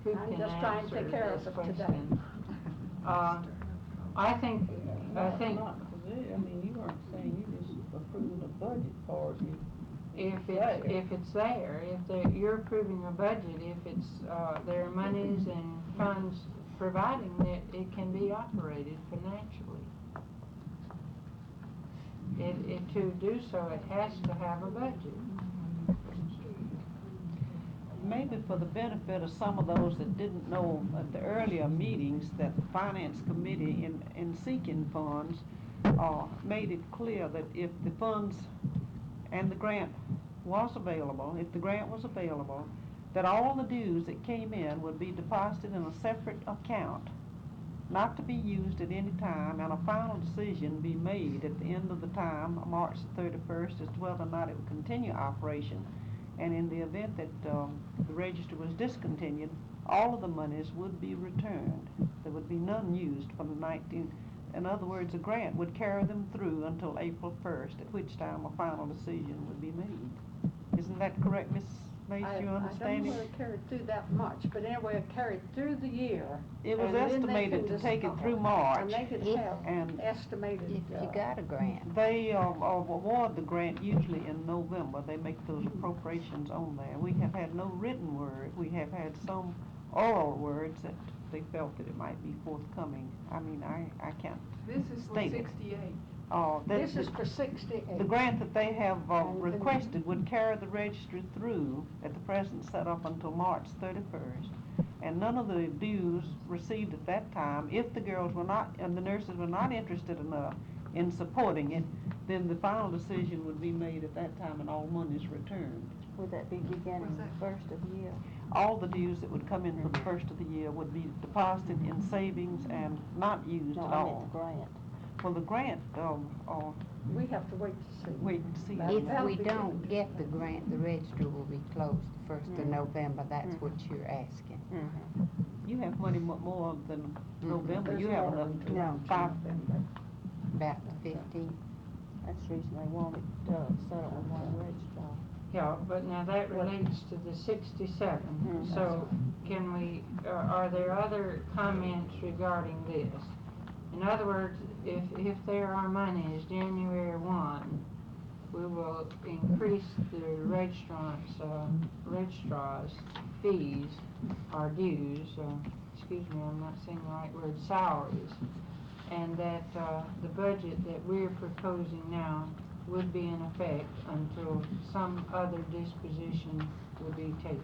Who I'm can just trying to answer take care of this it today. question? I think, Not today. I mean, you weren't saying you just approved a budget for it. if it's there, you're approving a budget, if it's, there are monies and funds providing that it can be operated financially. To do so, it has to have a budget. Maybe for the benefit of some of those that didn't know at the earlier meetings that the Finance Committee in seeking funds made it clear that if the funds and the grant was available, that all the dues that came in would be deposited in a separate account, not to be used at any time, and a final decision be made at the end of the time, March 31st, as to whether or not it would continue operation. And in the event that the register was discontinued, all of the monies would be returned. There would be none used for the 19. In other words, the grant would carry them through until April 1st, at which time a final decision would be made. Isn't that correct, Ms. Mace? You I understand don't know it? whether it carried through that much, but anyway, it carried through the year. It was and then they estimated can to take it just- through March. And they could If- have and estimated. If you got a grant. They award the grant usually in November. They make those appropriations on there. We have had no written word. We have had some oral words that they felt that it might be forthcoming. I mean, I can't This is for state it. 68. This is for 68. The grant that they have And- requested would carry the registry through at the present set up until March 31st. And none of the dues received at that time, if the girls were not, and the nurses were not interested enough in supporting it, then the final decision would be made at that time and all monies returned. Would that be beginning the first of the year? All the dues that would come in for the first of the year would be deposited in savings and not used No, at I all. meant the grant. Well, the grant, We have to wait to see. wait and see. That- If that'll we be don't good. get the grant, the registry will be closed the first of Mm. November, that's Mhm. what you're asking. Mm-hmm. You have money more than November, There's you have more enough than to five. About the 15th. That's the reason they wanted to set up with one registrar. Yeah, but now that relates to the 67, Mhm. so can we, are there other comments regarding this? In other words, if there are monies January 1, we will increase the registrar's fees or dues, excuse me, I'm not saying the right word, salaries, and that the budget that we're proposing now would be in effect until some other disposition would be taken.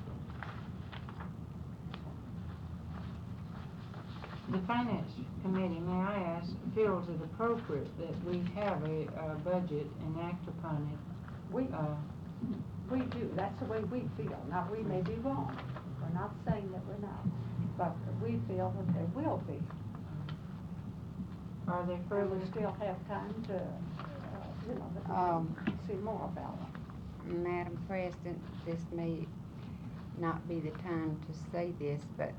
The Finance Committee, may I ask, feels it appropriate that we have a budget and act upon it. We do, that's the way we feel. Now, we may be wrong, we're not saying that we're not, but we feel that there will be. Are there And further? we still have time to, see more about it. Madam President, this may not be the time to say this, but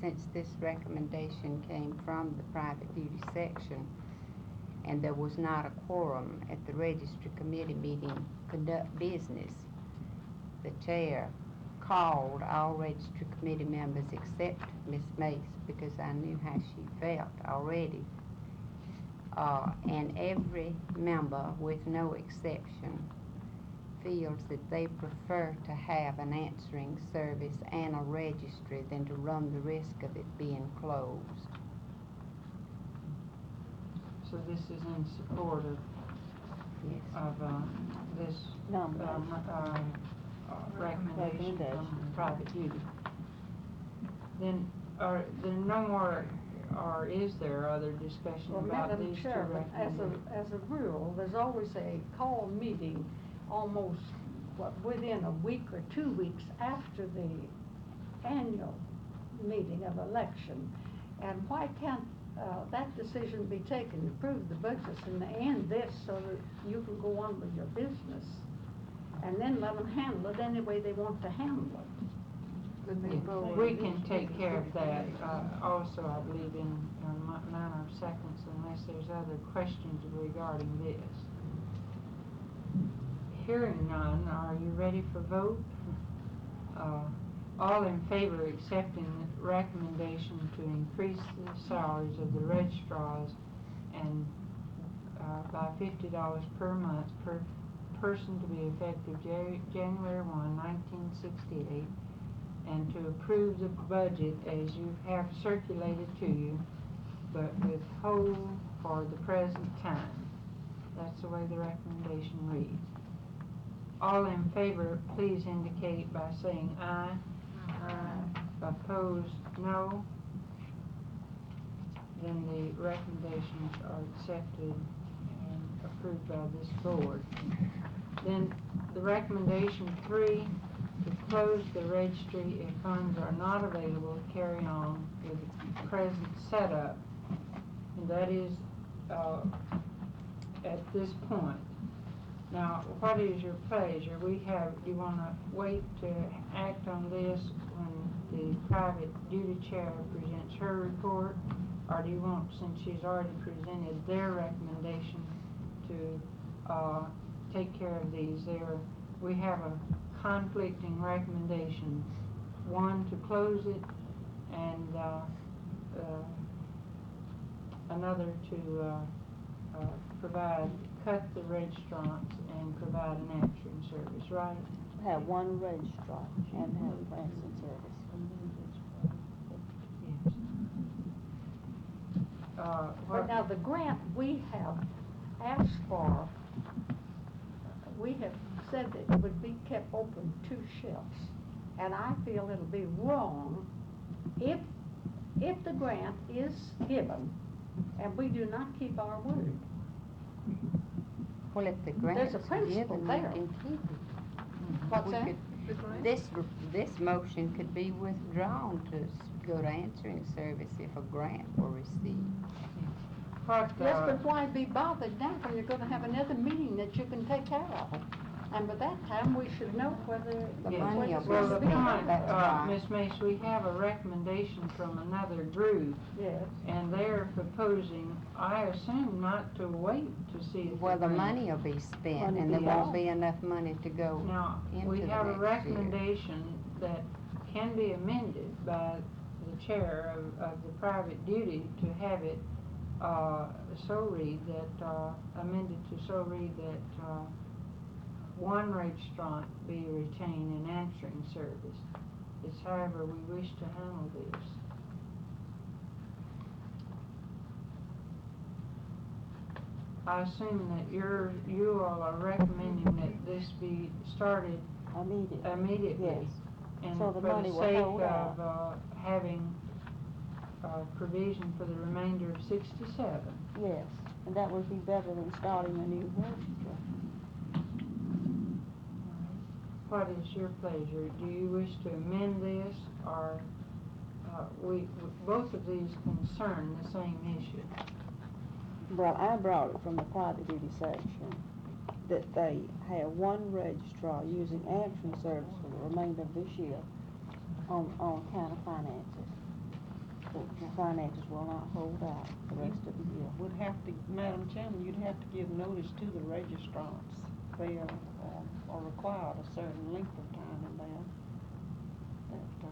since this recommendation came from the private duty section, and there was not a quorum at the registry committee meeting conduct business, the chair called all registry committee members except Miss Mace, because I knew how she felt already. And every member, with no exception, feels that they prefer to have an answering service and a registry than to run the risk of it being closed. So this is in support of, Yes. this Nomination. recommendation from Recommendation. private duty. Then, are there no more, or is there other discussion Well, about Madam these two Chairman, recommendations? as a rule, there's always a call meeting almost, within a week or 2 weeks after the annual meeting of election. And why can't that decision be taken, approve the budgets and end this so that you can go on with your business? And then let them handle it any way they want to handle it. Yeah, we can take care of that, also, I believe, in a matter of seconds, unless there's other questions regarding this. Hearing none, are you ready for vote? All in favor accepting the recommendation to increase the salaries of the registrars and by $50 per month per person to be effective January 1, 1968, and to approve the budget as you have circulated to you, but withhold for the present time. That's the way the recommendation reads. All in favor, please indicate by saying aye. Aye. Opposed, no. Then the recommendations are accepted and approved by this board. Then the recommendation 3, to close the registry if funds are not available to carry on with the present setup. And that is at this point. Now, what is your pleasure? Do you want to wait to act on this when the private duty chair presents her report? Or do you want, since she's already presented their recommendation, to take care of these? We have a conflicting recommendation. One, to close it, and another to cut the registrants and provide an answering service, right? Have one registrar and have answering service. Yes. But now, the grant we have asked for, we have said that it would be kept open 2 shifts. And I feel it'll be wrong if the grant is given and we do not keep our word. Well, if the There's grant's a principle given, there. we can keep it. What's We that? could- This motion could be withdrawn to go to answering service if a grant were received. What, Yes, but why be bothered now when you're gonna have another meeting that you can take care of? And by that time, we should know whether the Yes. money is Well, going the to be. point, That's right. Ms. Mace, we have a recommendation from another group, Yes. and they're proposing, I assume, not to wait to see if. Well, the grant- money will be spent, Money and there be won't out. be enough money to go Now, into we the have a next year. recommendation that can be amended by the chair of the private duty to have it, so read that, amended to so read that, one registrant be retained in answering service. It's however we wish to handle this. I assume that you all are recommending that this be started Immediately. immediately. Yes. And So for the the money will sake hold of, out. having, provision for the remainder of 67. Yes, and that would be better than starting a new register. What is your pleasure? Do you wish to amend this, or, both of these concern the same issue? Well, I brought it from the private duty section, that they have one registrar using answering service for the remainder of this year on account of finances. The finances will not hold out the rest of the year. Would have to, Madam Chairman, you'd have to give notice to the registrants. They are required a certain length of time in there. That,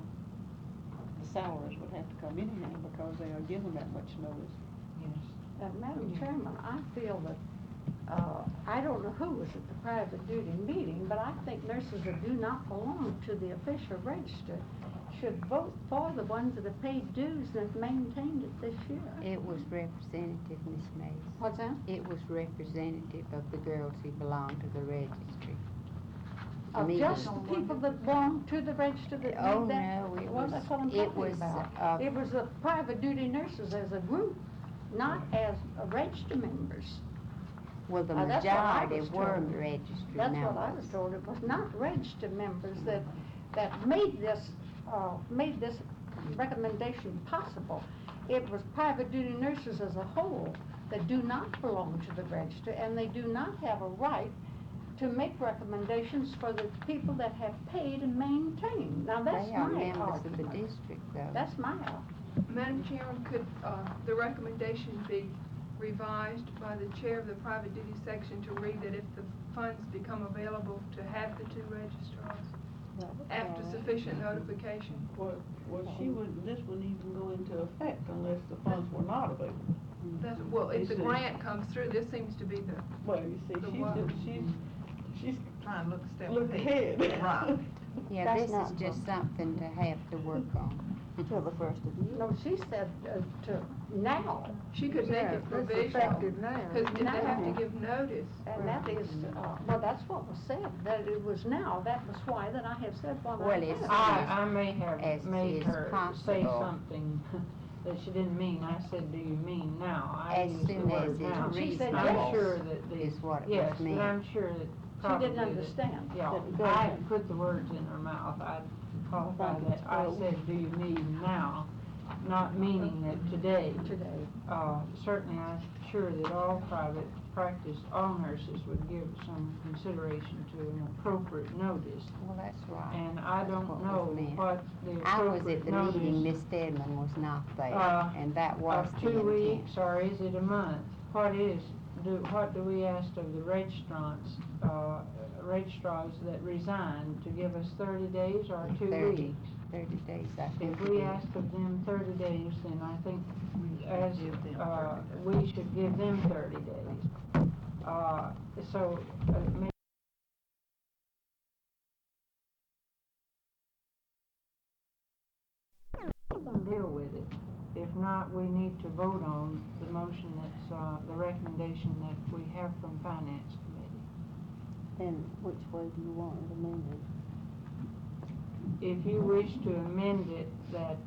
the salaries would have to come in here because they are given that much notice. Yes. Madam Chairman, I feel that, I don't know who was at the private duty meeting, but I think nurses that do not belong to the official register should vote for the ones that have paid dues and have maintained it this year. It was representative, Miss Mays. What's that? It was representative of the girls who belong to the registry. Of Me. just the people that belong to the register that Oh, made that? no, it Well, was- that's what I'm it talking was, about. It was the private duty nurses as a group, not as register members. Well, the That's what I majority was were told. registry That's members. what I was told. It was not registered members that made this recommendation possible. It was private duty nurses as a whole that do not belong to the register, and they do not have a right to make recommendations for the people that have paid and maintained. Now, that's They are my members of the argument. district, though. That's my argument. Madam Chairman, could the recommendation be revised by the chair of the private duty section to read that if the funds become available to have the 2 registrars after sufficient notification? Well, this wouldn't even go into effect unless the funds were not available. That's, well, if the It's a- grant comes through, this seems to be the, Well, you see, The what? she's Trying to look a step look ahead. Right. Yeah, That's this is not just something to have to work on. Till the first of the year. No, she said to now, she could make it provisional. effective now. Because if they have to Now. give notice. and that is, well, that's what was said, that it was now. That was why that I have said what I Well, it's- have. I may have As made is her say possible. something that she didn't mean. I said, do you mean now? I As used the soon word as now. it's She said I'm yes. sure that the. is what it yes, was but meant. I'm sure that She probably didn't that- understand. Yeah, That it I doesn't. put the words in her mouth. I qualified think that. it's I true. said, do you mean now? Not meaning that today. Today. Certainly, I'm sure that all private practice, all nurses would give some consideration to an appropriate notice. Well, that's right. And I That's don't what was know meant. what the I was appropriate at the notice. meeting, Miss Stedman was not there, and that was Of the 2 intent. weeks, or is it a month? What do we ask of the registrants, registrars that resign to give us 30 days or 2 weeks? 30 days, I think. If it we is. ask of them 30 days, then I think as, we should give them 30 days. Maybe deal with it. If not, we need to vote on the motion that's, the recommendation that we have from Finance Committee. And which way do you want it amended? If you wish to amend it that,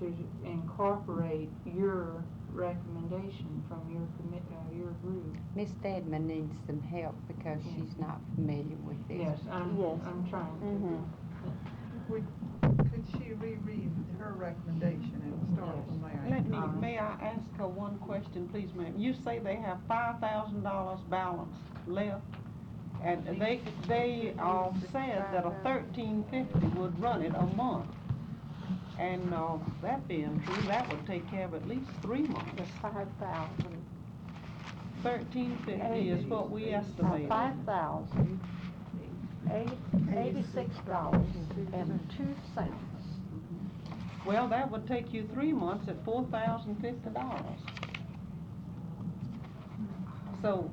to incorporate your recommendation from your your group. Miss Stedman needs some help because she's not familiar with this. Yes, I'm trying to. Mm-hmm. Could she reread her recommendation and start from there? May I ask her one question, please, ma'am? You say they have $5,000 balance left, and they said that a $1,350 would run it a month. And, that being true, that would take care of at least 3 months. It's 5,000. $1,350 is what we estimated. $5,086.02. Well, that would take you 3 months at $4,050. So,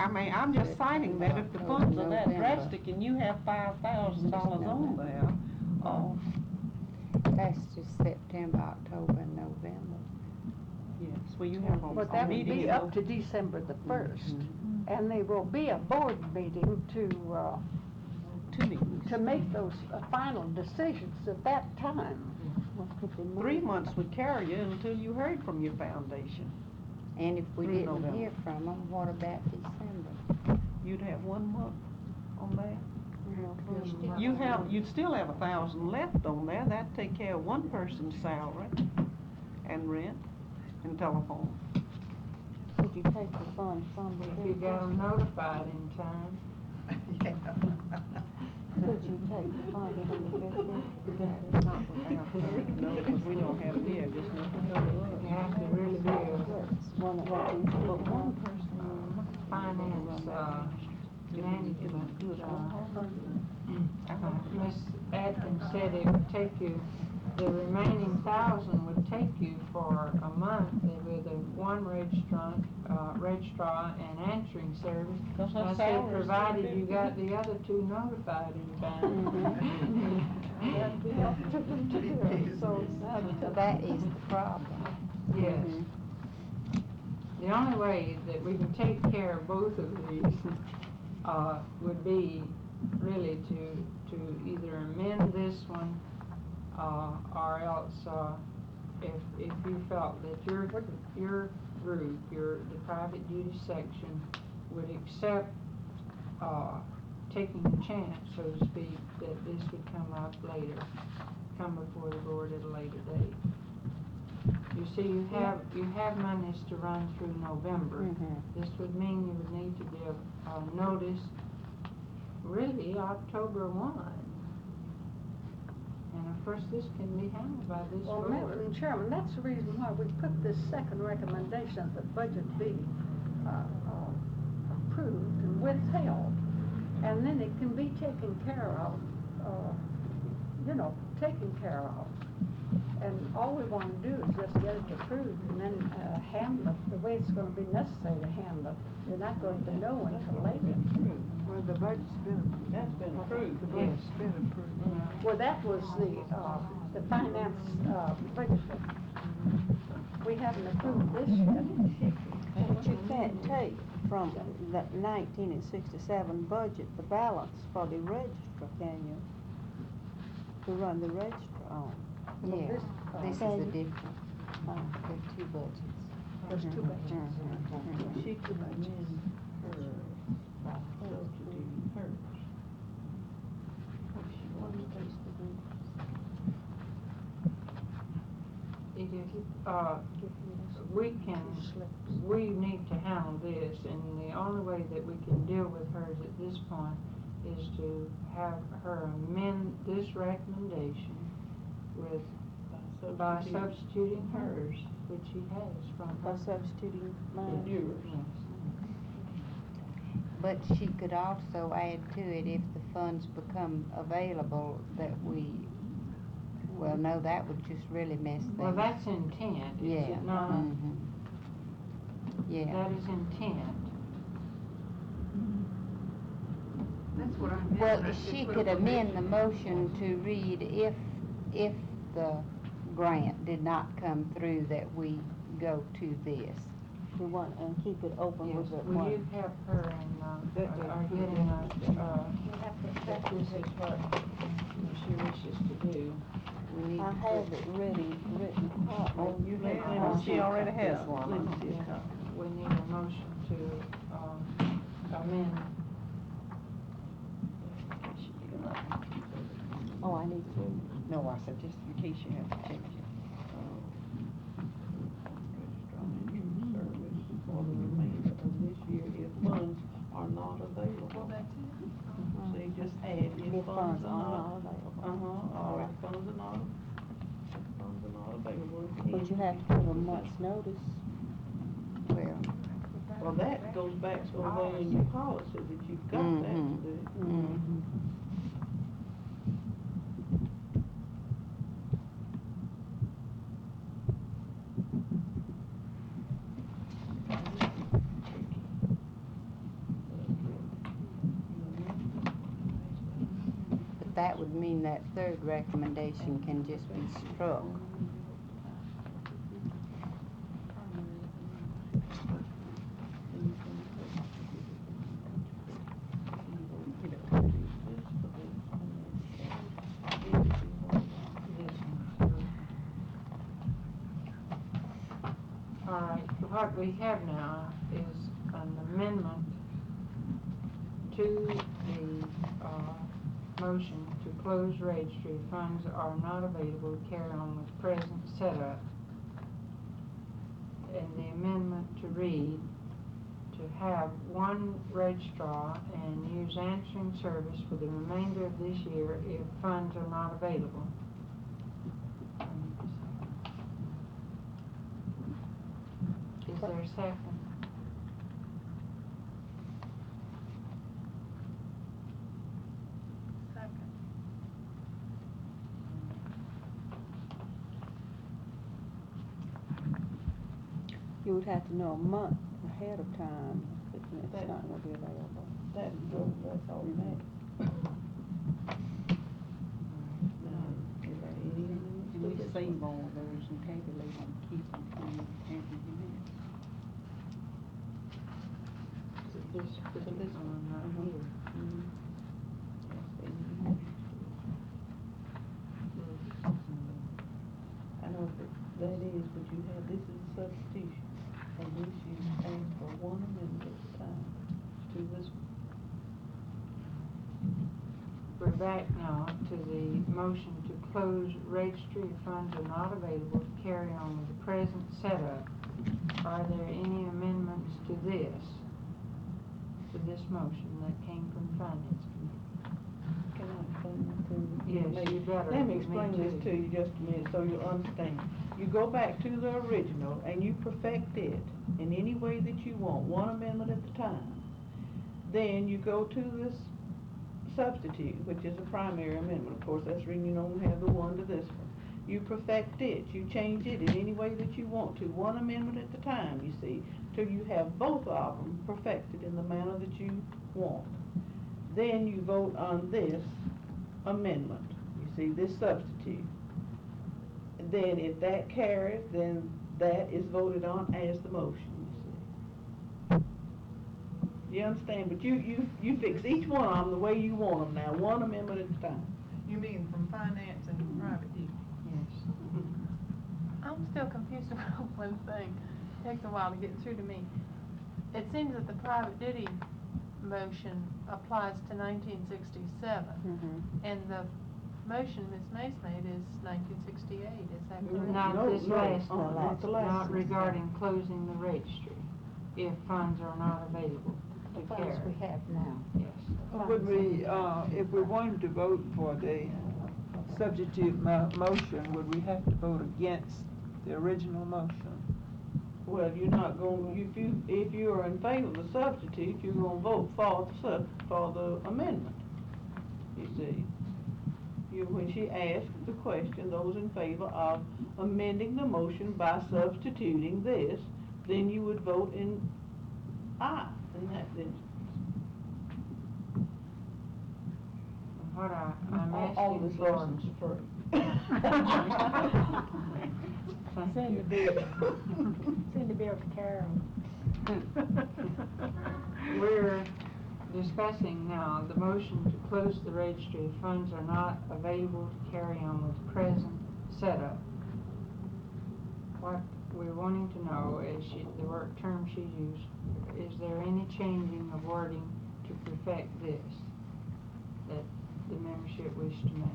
I mean, I'm just citing that if the funds are that drastic and you have $5,000 on there, That's just September, October, and November. yes, well, you have But a that would meeting. be up to December the 1st. And there will be a board meeting to 2 meetings. to make those final decisions at that time. 3 months would carry you until you heard from your foundation. And if we Through didn't November. hear from them, what about December? You'd have 1 month on that. Mm-hmm. You'd still have 1,000 left on there. That'd take care of one person's salary and rent and telephone. Could you take the funds from the If you got them notified in time. Could you take the funds from the 50? No, because we don't have the just You have to really be a One that won't be. But one person. finance, management, Ms. Atkins said it would take you, the remaining 1,000 would take you for a month with one registrar and answering service. Because her I said, salary's provided you $350. got the other 2 notified in time. That'd be up to them to do it, so That is the problem. Yes. The only way that we can take care of both of these, would be really to either amend this one, or else, if you felt that your group, the private duty section would accept, taking a chance, so to speak, that this would come up later, come before the board at a later date. You see, you have monies to run through November. This would mean you would need to give notice, really, October 1. And of course, this can be handled by this Well, board. Madam Chairman, that's the reason why we put this second recommendation that the budget be approved and withheld. And then it can be taken care of, taken care of. And all we want to do is just get it approved and then handle it the way it's going to be necessary to handle it. You're not going to know until later. Well, the budget's That's been approved. the budget's been approved. Well, that was the finance, budget. We haven't approved this yet. But you can't take from the 1967 budget the balance for the register, can you? To run the register on. Yeah, this, this is a okay. different, there's 2 budgets. There's 2 budgets. She could amend her by substituting hers. We need to handle this, and the only way that we can deal with hers at this point is to have her amend this recommendation by substituting hers, which she has from By her. substituting mine. Yours. Yes. But she could also add to it if the funds become available that well, no, that would just really mess things. Well, that's intent, is Yeah. it not? Mhm. Yeah. That is intent. That's what I meant. Well, when I she said put could a amend the provision. motion to read if the grant did not come through, that we go to this. We want, and keep it open Yes, with that will you one. help her in, are getting that this is what she wishes to do? We need I to have put- it ready, written copy. Oh, you Let have me one? know. She already has one. Let me see a Yeah. copy. We need a motion to, amend. Oh, I need to. No, I said just in case you have to change it. Service for the remainder of this year if funds are not Well, available. that's it. They just add If funds are not available. or if funds are not available. But you have to give a month's notice. Well, that goes back to the way in your policy that you've got that to Mhm. do. Mhm. But that would mean that third recommendation can just be struck. All right, what we have now is an amendment to the motion to close registry. Funds are not available to carry on with present setup. And the amendment to read, to have one registrar and use answering service for the remainder of this year if funds are not available. Is there a second? Second. You would have to know a month ahead of time if it's That- not gonna be available. That's automatic. And we save all those and tabulate them, keep them from every minute. This one right here. I know that is, but you have, this is a substitution, and this you ask for one amendment at a time to this. We're back now to the motion to close registry if funds are not available to carry on with the present setup. Are there any amendments to this motion that came from Finance Committee? Can I explain that to you? Yes, you better. Let me Me explain this too. to you just a minute so you'll understand. You go back to the original and you perfect it in any way that you want, one amendment at a time. Then you go to this substitute, which is a primary amendment. Of course, that's the reason you don't have the one to this one. You perfect it, you change it in any way that you want to, one amendment at a time, you see, till you have both of them perfected in the manner that you want. Then you vote on this amendment, you see, this substitute. Then if that carries, then that is voted on as the motion, you see. You understand? But you fix each one of them the way you want them now, one amendment at a time. You mean from finance and private duty? Yes. I'm still confused about one thing. Takes a while to get through to me. It seems that the private duty motion applies to 1967, and the motion Ms. Mace made is 1968, is that correct? Not No, this no, last not one, the last not one. regarding closing the registry, if funds are not available to carry. have now. Yes. Would we, if we wanted to vote for the substitute motion, would we have to vote against the original motion? Well, you're not going, if you are in favor of the substitute, you're gonna vote for the amendment, you see. When she asked the question, those in favor of amending the motion by substituting this, then you would vote in aye in that instance. what I'm All asking this for. lessons are Thank Send you. the bill. Send the bill to Carol. We're discussing now the motion to close the registry if funds are not available to carry on with the present setup. What we're wanting to know is the word term she used, is there any changing of wording to perfect this that the membership wish to make?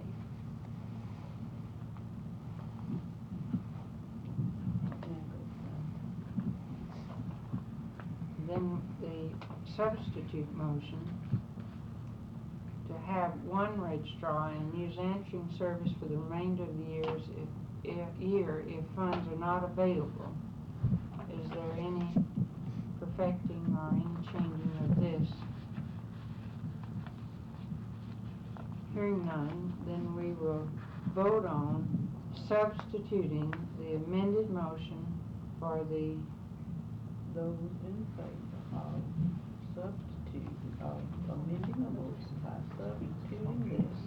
Then the substitute motion to have one registrar and use answering service for the remainder of the year if funds are not available. Is there any perfecting or any changing of this? Hearing none, then we will vote on substituting the amended motion for the those in favor of substituting, of amending the motion by substituting this.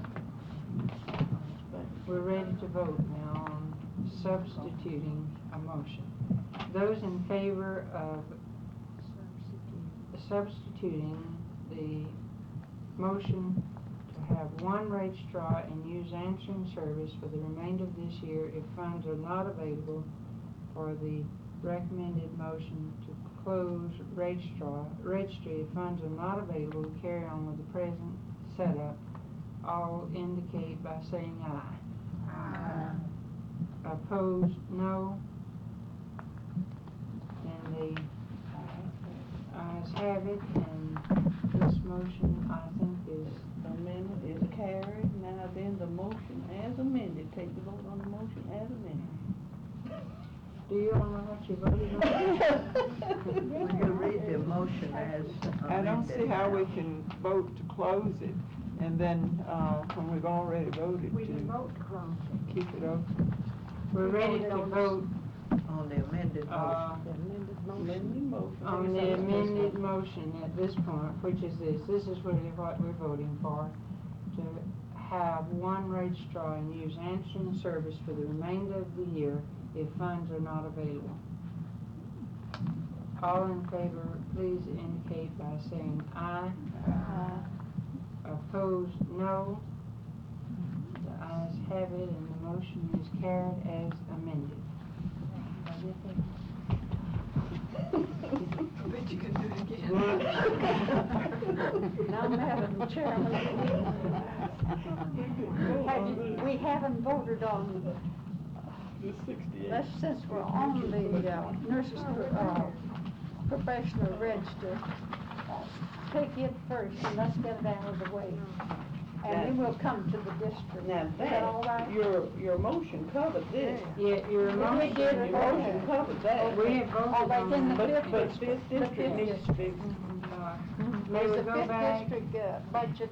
We're ready to vote now on substituting a motion. Those in favor of substituting the motion to have one registrar and use answering service for the remainder of this year if funds are not available, for the recommended motion to close registry if funds are not available to carry on with the present setup, all indicate by saying aye. Aye. Opposed, no. And the ayes have it, and this motion, I think, is The amendment is carried. Now then, the motion as amended, take the vote on the motion as amended. Do you all know what you voted on? Will you read the motion as amended? I don't see how we can vote to close it, and then, when we've already voted We can to vote to close it. keep it open. We're ready to vote On the amended motion. The amended motion. Amended motion. on the amended motion at this point, which is this. This is really what we're voting for, to have one registrar and use answering service for the remainder of the year if funds are not available. All in favor, please indicate by saying aye. Aye. Opposed, no. The ayes have it, and the motion is carried as amended. I bet you can do it again. Now, Madam Chairman, we haven't voted on, since we're on the nurses professional register, take it first and let's get it out of the way. And then we'll come to the district. Now Is that all right? your motion covered this. Yeah, your motion, Your motion covered that. we have Oh, voted that's in on the that. But fifth The district fifth needs to be, May we The go fifth back? district budget,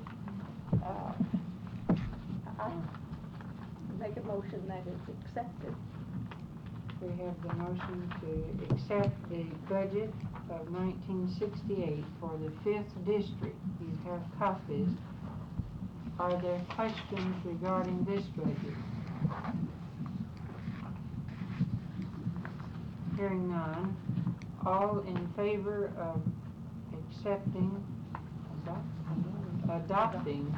I make a motion that is accepted. We have the motion to accept the budget of 1968 for the 5th district. You have copies. Are there questions regarding this budget? Hearing none. All in favor of accepting, adopting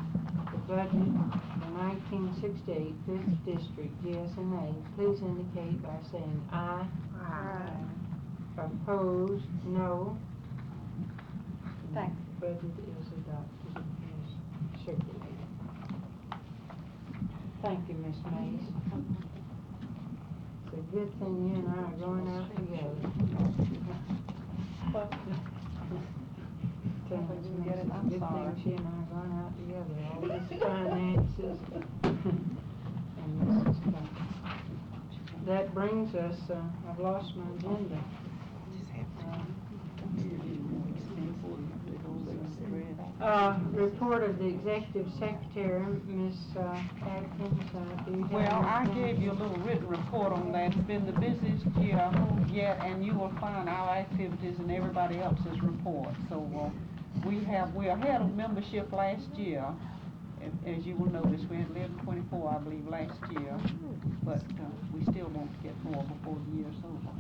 the budget for 1968 5th district, yes and nay, please indicate by saying aye. Aye. Opposed, no. Thank The budget is adopted, is circulated. Thank you, Miss Mays. It's a good thing you and I are going out together. It's a good thing she and I are going out together, all this finances and this stuff. That brings us, I've lost my agenda. Report of the executive secretary, Miss Atkins, do you have Well, I anything? gave you a little written report on that. It's been the busiest year yet, and you will find our activities in everybody else's report. So, we're ahead of membership last year, As you will notice, we had 1124, I believe, last year, but we still want to get more before the year's over.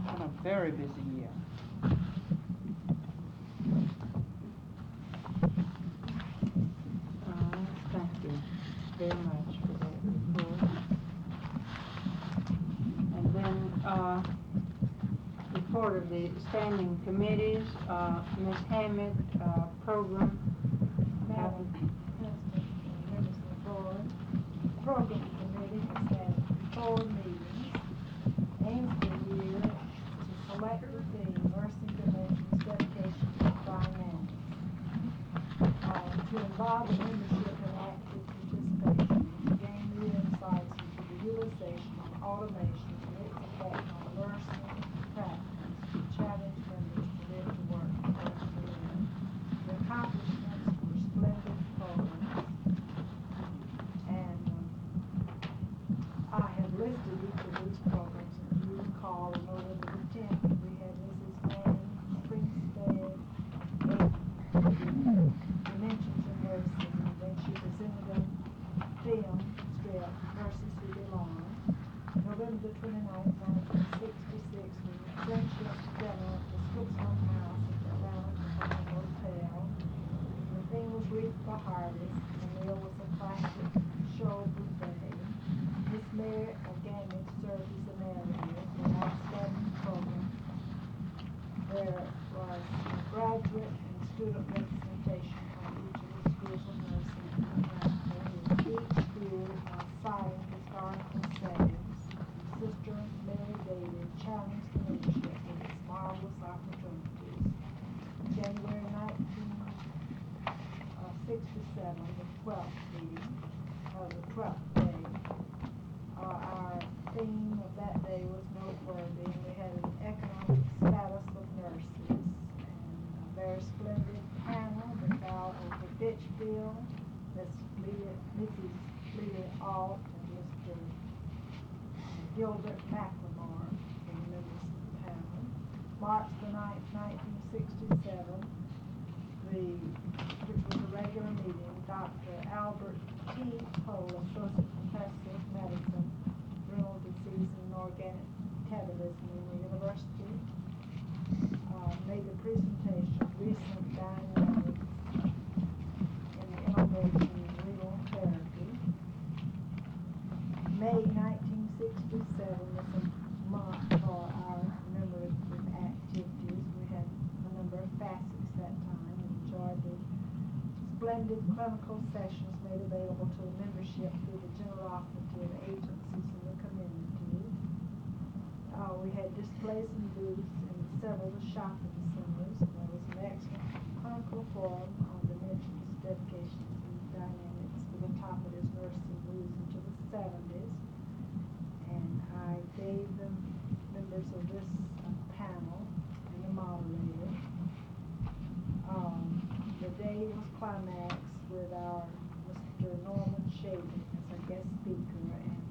Been a very busy year. Thank you very much for that report. And then, report of the standing committees, Ms. Hammond, program. Madam President, members of the board, the program committee has had 4 meetings. Aims of the year to select the theme, nursing dimensions, dedication to dynamics. To involve the membership in active participation, to gain new insights into the utilization of automation and its effect on nursing practice, to challenge members to live to work and work to live. The accomplishments were splendid programs. And I have listed each of these programs. If you recall, on November the 10th, we had Mrs. Van Springstead, Dimensions in Nursing, and then she presented a film strip, Nurses Who Belong. November the 29th, 1966, we had friendship dinner at the Switzerland House at the Atlanta Hotel. The theme was Reap the Harvest. The meal was a classic show buffet. Miss Mary Organic served as the narrator for an outstanding program. There was graduate and student representation from each of the schools of nursing in Atlanta, with each school citing historical settings. Sister Mary David challenged the leadership with its marvelous opportunities. January 1967, the 12th meeting, the 12th day. Our theme of that day was noteworthy, and we had an economic status of nurses, and a very splendid panel that fell over Ditchfield, Mrs. Lita Alt, and Mr. Gilbert McLemore, were the members of the panel. March the 9th, 1967, which was a regular meeting, Dr. Albert T. Poe, Associate Professor of Medicine, Renal Disease and Organic Metabolism in the University, made a presentation of recent dynamics in the innovation in renal therapy. May 1967 was a month for our commemorative activities. We had a number of facets that time and enjoyed the splendid clinical sessions made available to the membership through the generosity of agencies in the community. We had displays and booths in several of the shopping centers. There was an excellent clinical forum on dimensions, dedications, and dynamics for the top of his nursing moves into the 70s. And I gave the members of this panel and the moderator. The day was climaxed with our Mr. Norman Shady as our guest speaker, and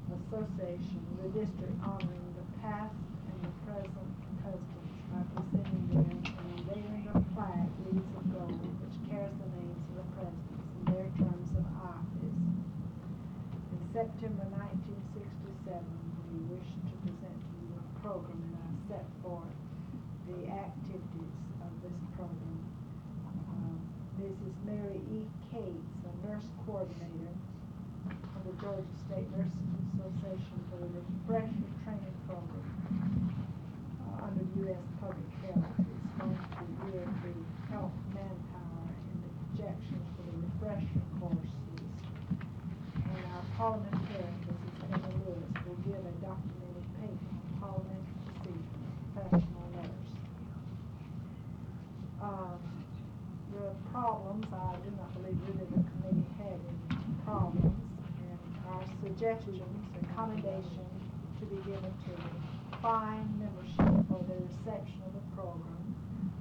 the association, the district, honoring the past and the present presidents by presenting them and unveiling a plaque, Leaves of Gold, which carries the names of the presidents and their terms of office. In September 1967, we wish to present to you a program, and I set forth the activities of this program. Mrs. Mary E. Cates, a nurse coordinator of the Georgia State Nurses Association for the refresher training program under U.S. Public Health, is going to give the health manpower and the projections for the refresher courses. And our parliamentarian, Mrs. Emma Lewis, will give a documented paper on parliamentary procedure, professional nurse. The problems, I do not believe really the committee had any problems, and our suggestions, accommodations to be given to the fine membership for the reception of the program,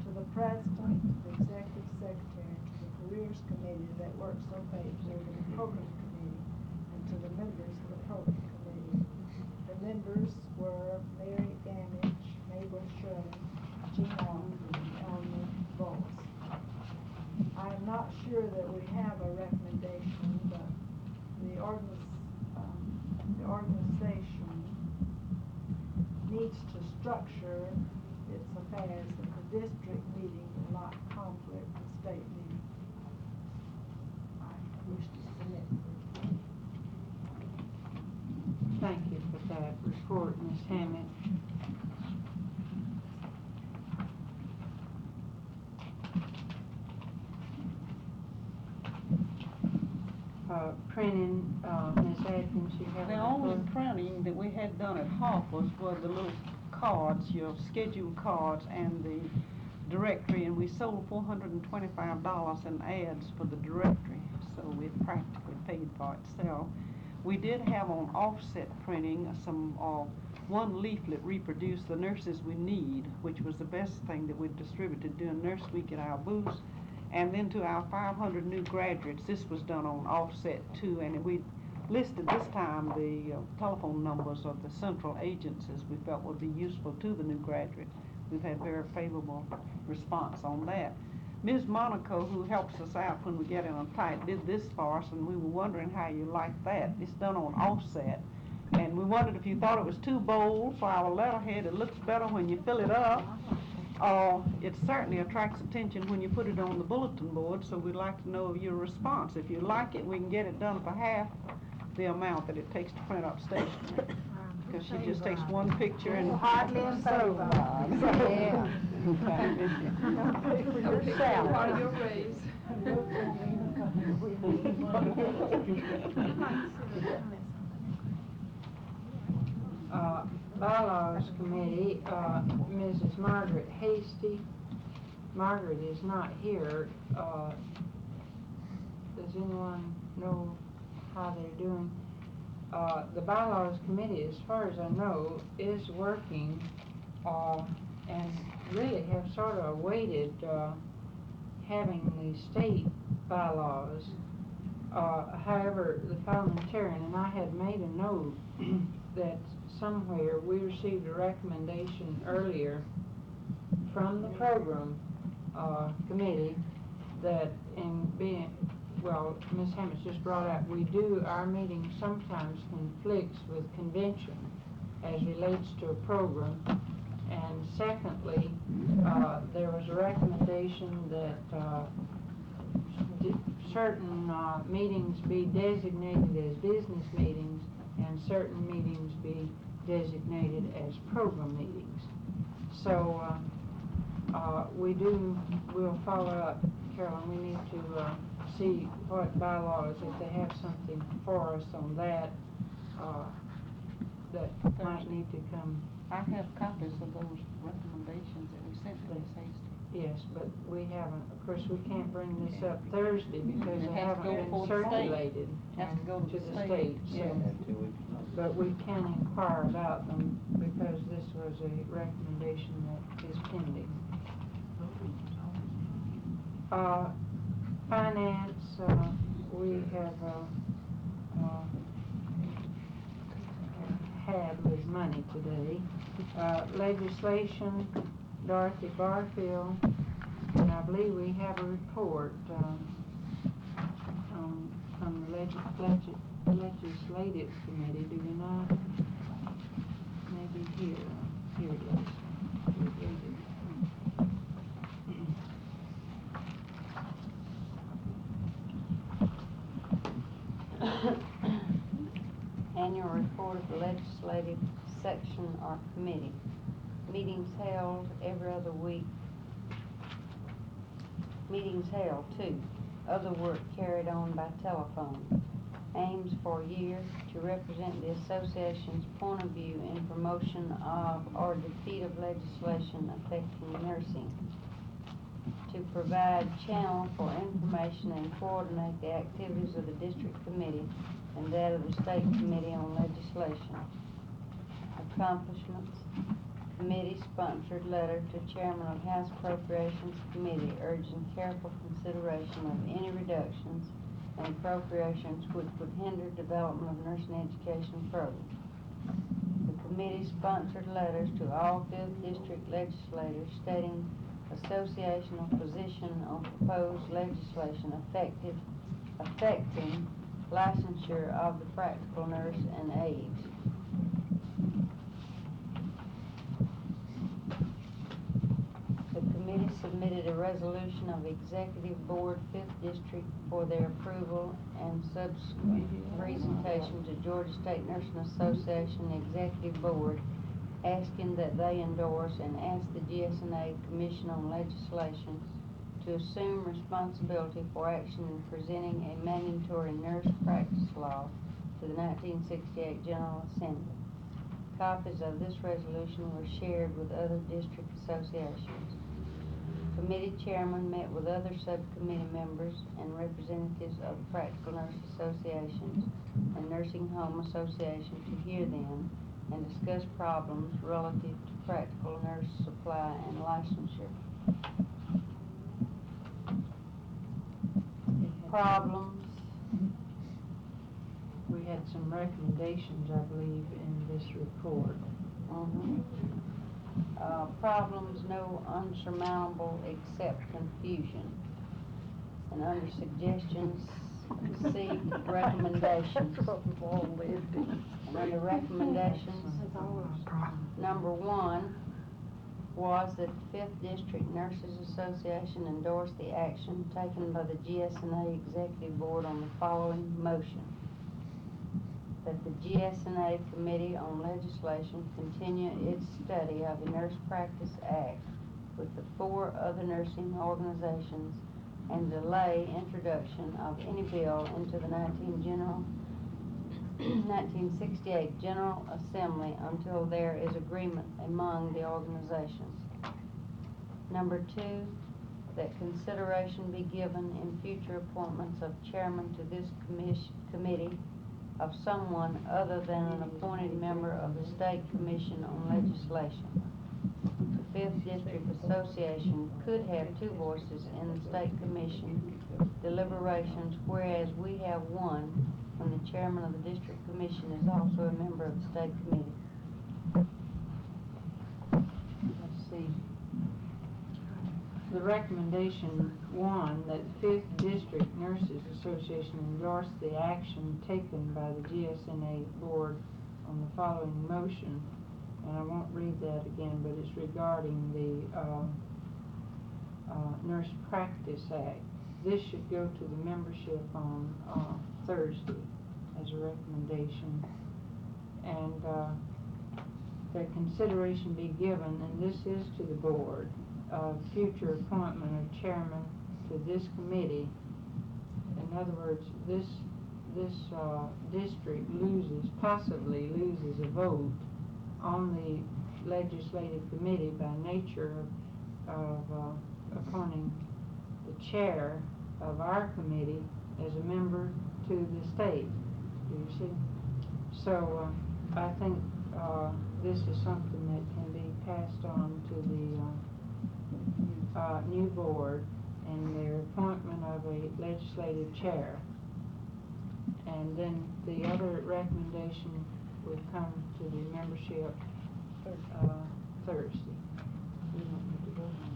to the president, to the executive secretary, to the careers committee that works so faithfully, to the program committee, and to the members of the program committee. The members were Mary Gamage, Mabel Shirley, Jean Alden, and Elmer Bowles. I'm not sure that we have a recommendation, but the organization needs to structure its affairs that the district meeting will not conflict with state meeting. I wish to submit. Thank you for that report, Ms. Hammett. Printing, Ms. Atkins, you have. The a only report? printing that we had done at Hoppers were the little cards, your scheduled cards and the directory, and we sold $425 in ads for the directory, so it practically paid for itself. We did have on offset printing some, one leaflet reproduced the nurses we need, which was the best thing that we distributed during Nurse Week at our booths. And then to our 500 new graduates, this was done on offset too, and we listed this time the telephone numbers of the central agencies we felt would be useful to the new graduates. We've had very favorable response on that. Ms. Monaco, who helps us out when we get in a tight, did this for us, and we were wondering how you like that. It's done on offset, and we wondered if you thought it was too bold for our letterhead. It looks better when you fill it up. It certainly attracts attention when you put it on the bulletin board, so we'd like to know your response. If you like it, we can get it done for half the amount that it takes to print up stationery. Because she just takes one picture and Hardly in favor. Yeah. Okay, part of your raise. Bylaws Committee, Mrs. Margaret Hasty. Margaret is not here. Does anyone know how they're doing? The Bylaws Committee, as far as I know, is working, and really have sort of awaited, having the state bylaws. However, the parliamentarian, and I had made a note that somewhere we received a recommendation earlier from the program committee that in being, well, Ms. Hammett's just brought up, our meeting sometimes conflicts with convention as relates to a program. And secondly, there was a recommendation that certain meetings be designated as business meetings and certain meetings be designated as program meetings. So we'll follow up, Carolyn. We need to see what bylaws, if they have something for us on that, that might need to come. I have copies of those recommendations that we sent to Ms. Hasty. Yes, but we haven't, of course, we can't bring this up Thursday because It they has to haven't go been before the state. circulated Has to go to the state. Yeah. So, but we can inquire about them because this was a recommendation that is pending. Finance, we have had with money today. Legislation, Dorothy Barfield, and I believe we have a report from the Legislative Committee, do we not? Maybe here it is. Annual report of the legislative section or committee. Meetings held every other week. Meetings held, too. Other work carried on by telephone. Aims for a year to represent the association's point of view in promotion of or defeat of legislation affecting nursing. To provide channel for information and coordinate the activities of the district committee and that of the state committee on legislation. Accomplishments. Committee sponsored letter to Chairman of House Appropriations Committee urging careful consideration of any reductions and appropriations which would hinder development of nursing education programs. The committee sponsored letters to all 5th district legislators stating associational position on proposed legislation affecting licensure of the practical nurse and aides. The committee submitted a resolution of Executive Board 5th District for their approval and subsequent presentation to Georgia State Nursing Association Executive Board, asking that they endorse and ask the GSNA Commission on Legislation to assume responsibility for action in presenting a mandatory nurse practice law to the 1968 General Assembly. Copies of this resolution were shared with other district associations. Committee chairman met with other subcommittee members and representatives of the Practical Nurse Associations and Nursing Home Association to hear them and discuss problems relative to practical nurse supply and licensure. Problems. We had some recommendations, I believe, in this report. Problems no unsurmountable except confusion. And under suggestions, seek recommendations. And under recommendations, number 1 was that the 5th District Nurses Association endorsed the action taken by the GSNA Executive Board on the following motion: that the GSNA Committee on Legislation continue its study of the Nurse Practice Act with the 4 other nursing organizations and delay introduction of any bill into the 1968 General Assembly until there is agreement among the organizations. Number 2, that consideration be given in future appointments of chairman to this committee of someone other than an appointed member of the State Commission on Legislation. The 5th District Association could have 2 voices in the State Commission deliberations, whereas we have 1 when the chairman of the District Commission is also a member of the State Committee. Let's see. The recommendation 1, that 5th District Nurses Association endorse the action taken by the GSNA Board on the following motion, and I won't read that again, but it's regarding the Nurse Practice Act. This should go to the membership on Thursday as a recommendation, and that consideration be given, and this is to the board, future appointment of chairman to this committee. In other words, this district possibly loses a vote on the legislative committee by nature of appointing the chair of our committee as a member to the state. Do you see? So I think this is something that can be passed on to the new board and their appointment of a legislative chair. And then the other recommendation would come to the membership Thursday. We don't need to vote on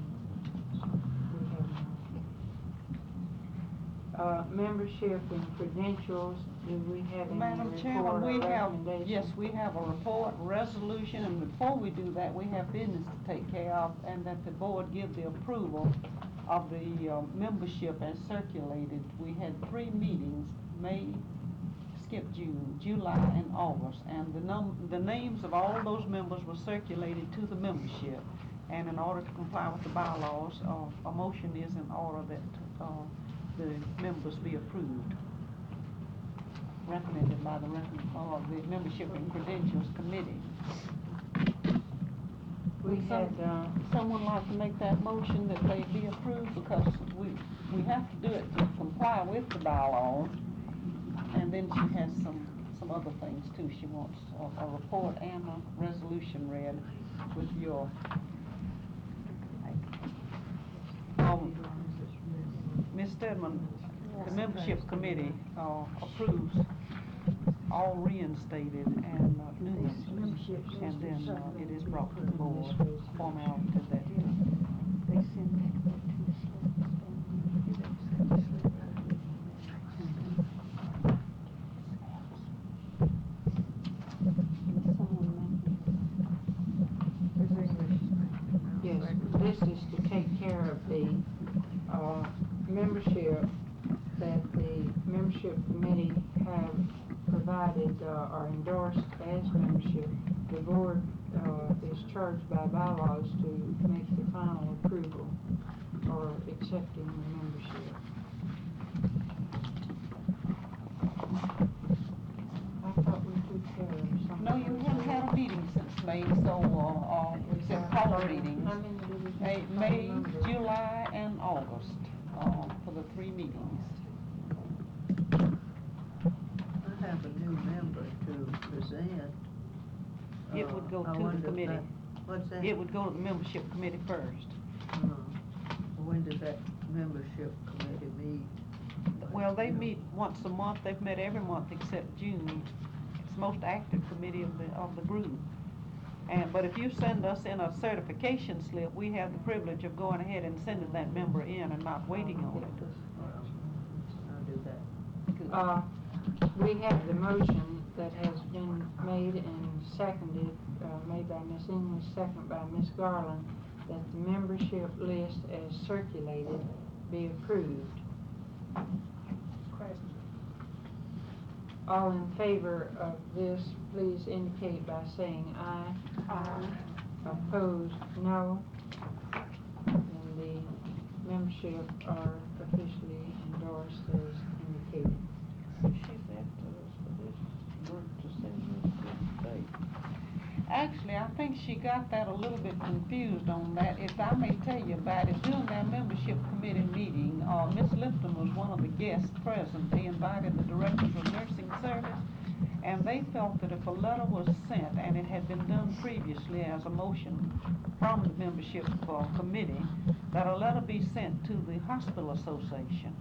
it. Membership and credentials, do we have any Madam report Chairman, or we have, recommendation? yes, we have a report, resolution, and before we do that, we have business to take care of, and that the board give the approval of the membership as circulated. We had 3 meetings, June, July, and August, and the names of all those members were circulated to the membership. And in order to comply with the bylaws, a motion is in order that the members be approved, recommended by the Membership and Credentials Committee. We had, someone like to make that motion that they be approved, because we have to do it to comply with the bylaws. And then she has some other things too. She wants a report and a resolution read with your Ms. Stedman, the membership committee approves all reinstated and new members, and then it is brought to the board, formality that send that to Yes, this is to take care of the, membership that the membership committee have provided, or endorsed as membership. The board, is charged by bylaws to make the final approval or accepting the membership. I thought we took care of something. No, you haven't had a meeting since May, so, except call meetings. How many did we May, have? May, July, and August, for the 3 meetings. I have a new member to present. It would go I to the wonder if committee. that- What's that? It would go to the membership committee first. When does that membership committee meet? Well, they meet once a month. They've met every month except June. It's the most active committee of the group. But if you send us in a certification slip, we have the privilege of going ahead and sending that member in and not waiting on it. I'll do that. We have the motion that has been made and seconded, made by Ms. English, seconded by Ms. Garland, that the membership list as circulated be approved. Question. All in favor of this, please indicate by saying aye. Aye. Opposed, no. And the membership are officially endorsed as indicated. She's after us for this group to send us to the state. Actually, I think she got that a little bit confused on that. If I may tell you about it, during their membership committee meeting, Miss Lipton was one of the guests present. They invited the directors of nursing service, and they felt that if a letter was sent, and it had been done previously as a motion from the membership committee, that a letter be sent to the hospital association,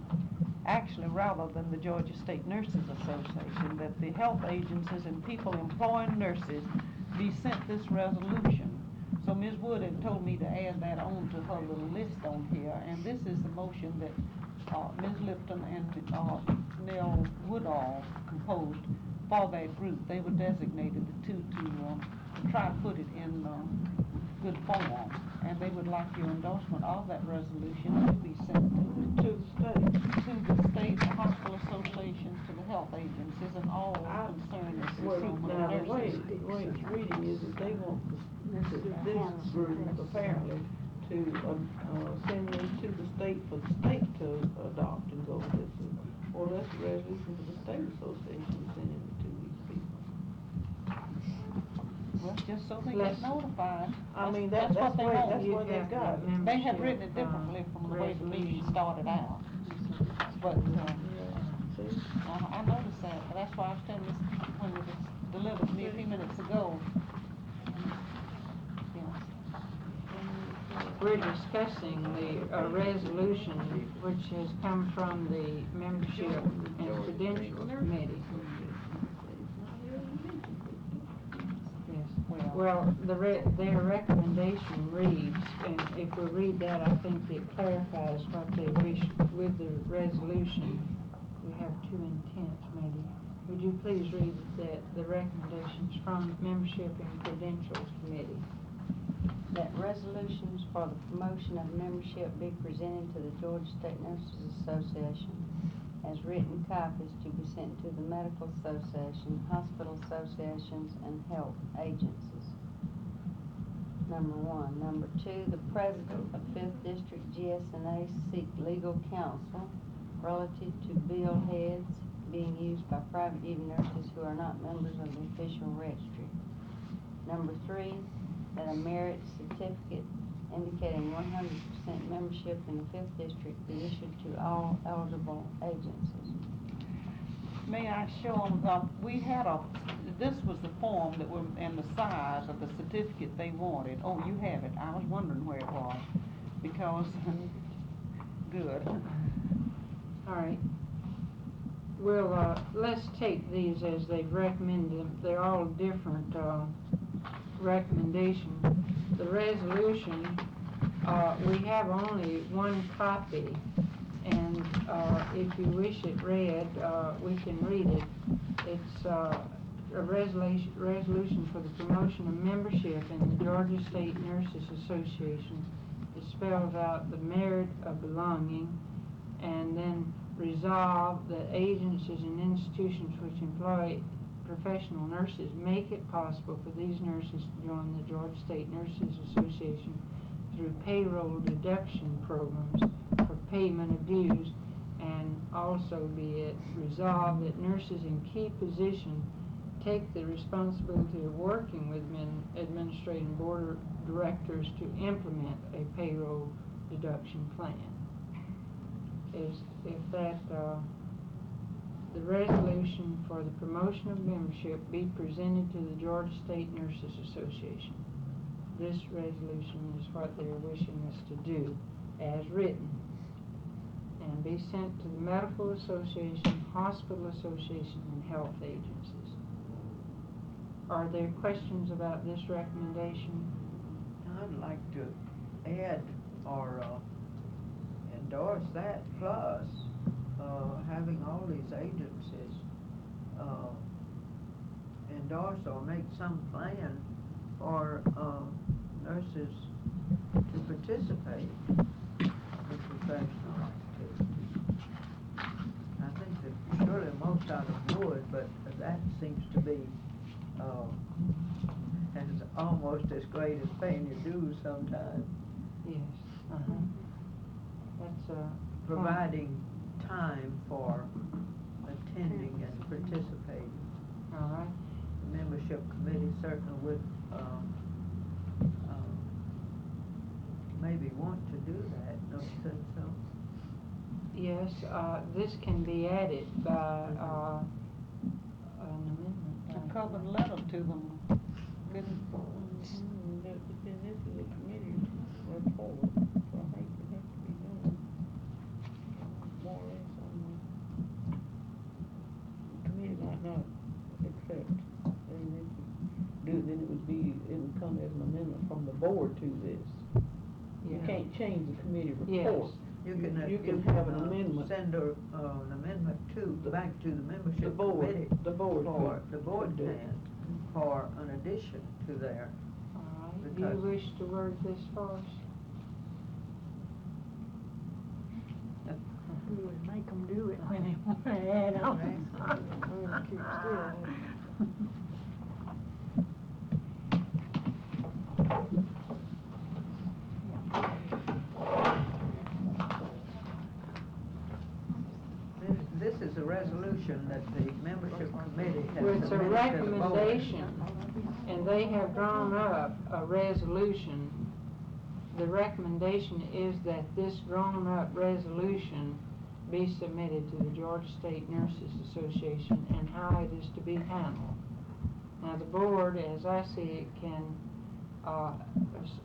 actually rather than the Georgia State Nurses Association, that the health agencies and people employing nurses be sent this resolution. So Ms. Wood had told me to add that on to her little list on here, and this is the motion that Ms. Lipton and Nell Woodall composed for that group. They were designated the two to try to put it in good form, and they would like your endorsement of that resolution to be sent to the state, the hospital associations, to the health agencies, and all concerned is Well, some now, the way nurses. it's reading is that they want this group apparently to, send them to the state for the state to adopt and go with this. Or that's the resolution for the state association sending it to these people. Well, just so they get notified. I mean, That's what they want. that's what they've got. They had written it differently from the way the meeting started out. But, See? I noticed that, but that's why I was telling you when it was delivered to me a few minutes ago. We're discussing the resolution which has come from the membership and credentials committee. Yes, well, their recommendation reads, and if we read that, I think it clarifies what they wish with the resolution. We have two intents, maybe. Would you please read the recommendations from membership and credentials committee? That resolutions for the promotion of membership be presented to the Georgia State Nurses Association as written copies to be sent to the medical association, hospital associations, and health agencies. Number 1. Number 2, the president of 5th District GSNA seek legal counsel relative to bill heads being used by private duty nurses who are not members of the official registry. Number 3, that a merit certificate indicating 100% membership in the 5th District be issued to all eligible agencies. May I show them, we had this was the form that were, and the size of the certificate they wanted. Oh, you have it. I was wondering where it was, because, good. All right. Well, let's take these as they've recommended them. They're all different recommendation. The resolution We have only one copy, and if you wish it read, we can read it. It's a resolution for the promotion of membership in the Georgia State Nurses Association. It spells out the merit of belonging, and then resolve that agencies and institutions which employ professional nurses make it possible for these nurses to join the Georgia State Nurses Association through payroll deduction programs for payment of dues, and also be it resolved that nurses in key positions take the responsibility of working with administrative board of directors to implement a payroll deduction plan. The resolution for the promotion of membership be presented to the Georgia State Nurses Association. This resolution is what they're wishing us to do, as written, and be sent to the Medical Association, Hospital Association, and health agencies. Are there questions about this recommendation? I'd like to add or endorse that, plus having all these agencies endorse or make some plan for nurses to participate in professional activities. I think that surely most of them would, but that seems to be as almost as great as paying your dues sometimes. Yes. That's providing time for attending and participating. all right. The membership committee certainly would maybe want to do that, don't you think so? Yes, this can be added by an amendment. To cover the letter to them. This is a committee report, so I think it has to be done more or less on the committee might not accept. And if you do, then it would come as an amendment from the board to this. You Yeah. can't change the committee Yes. report. You can have an amendment. Send an amendment back to the The membership board, committee. the board For, could- the board could do it. can, for an addition to their, All right. Do Because- you wish to word this for us? We would make them do it when they want to add on. Keep still. this is a resolution that the membership committee has Well, it's a submitted to the board. recommendation, and they have drawn up a resolution. The recommendation is that this drawn-up resolution be submitted to the Georgia State Nurses Association and how it is to be handled. Now, the board, as I see it, can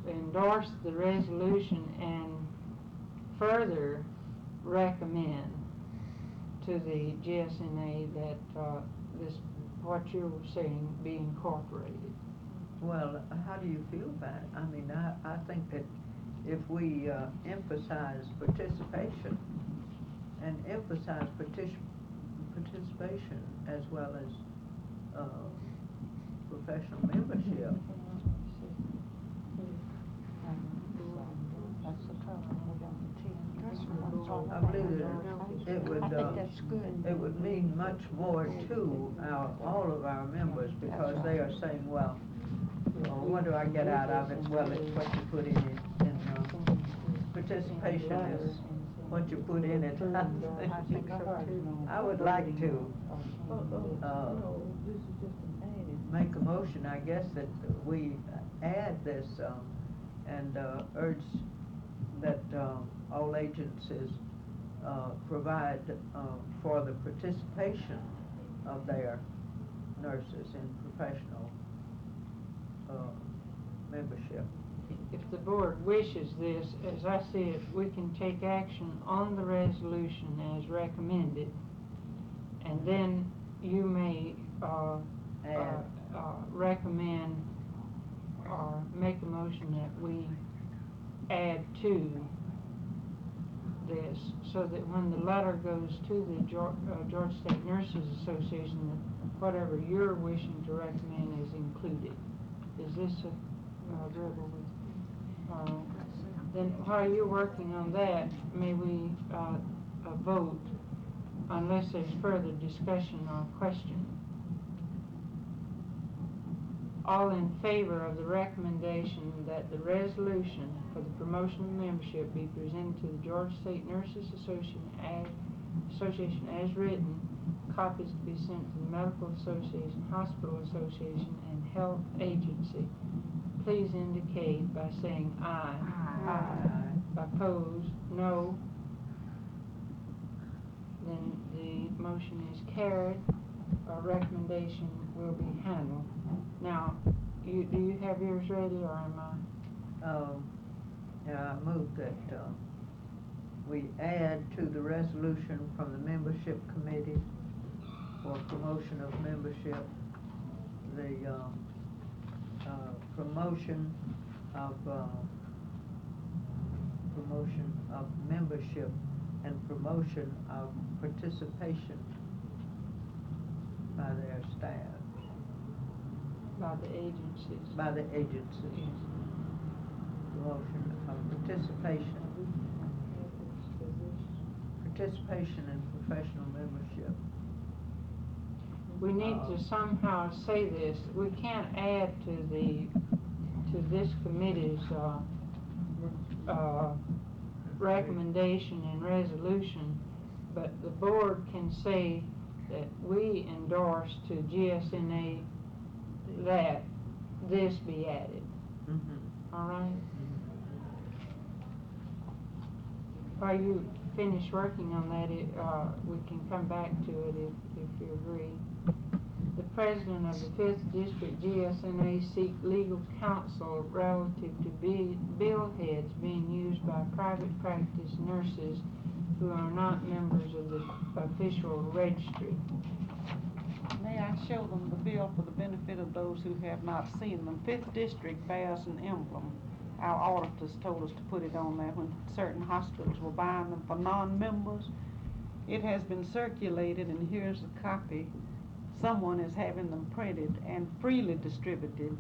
endorse the resolution and further recommend to the GSNA that this, what you're saying, be incorporated. Well, how do you feel about it? I mean, I think that if we emphasize participation and emphasize participation as well as professional membership, I believe that it would, it would mean much more to all of our members, because they are saying, well, what do I get out of it? Well, it's what you put in it, and participation is what you put in it. I would like to make a motion, I guess, that we add this and urge that all agencies provide for the participation of their nurses in professional membership. If the board wishes this, as I see it, we can take action on the resolution as recommended, and then you may recommend or make a motion that we add to this, so that when the letter goes to the Georgia State Nurses Association, that whatever you're wishing to recommend is included. Is this agreeable with? Then while you're working on that, may we vote unless there's further discussion or question? All in favor of the recommendation that the resolution for the promotion of membership be presented to the Georgia State Nurses Association as written, copies to be sent to the Medical Association, Hospital Association, and Health Agency, please indicate by saying aye. Aye. Opposed, no. Then the motion is carried. Our recommendation will be handled. Now, do you have yours ready, or am I? I move that we add to the resolution from the membership committee for promotion of membership, the promotion of membership and promotion of participation by their staff. By the agencies. By the agencies. Promotion of participation in professional membership. We need to somehow say this. We can't add to this committee's recommendation and resolution, but the board can say that we endorse to GSNA that this be added. Mm-hmm. All right? While you finish working on that, we can come back to it if you agree. The president of the 5th District GSNA seek legal counsel relative to bill heads being used by private practice nurses who are not members of the official registry. May I show them the bill for the benefit of those who have not seen them? 5th District bears an emblem. Our auditors told us to put it on there when certain hospitals were buying them for non-members. It has been circulated, and here's a copy. Someone is having them printed and freely distributed,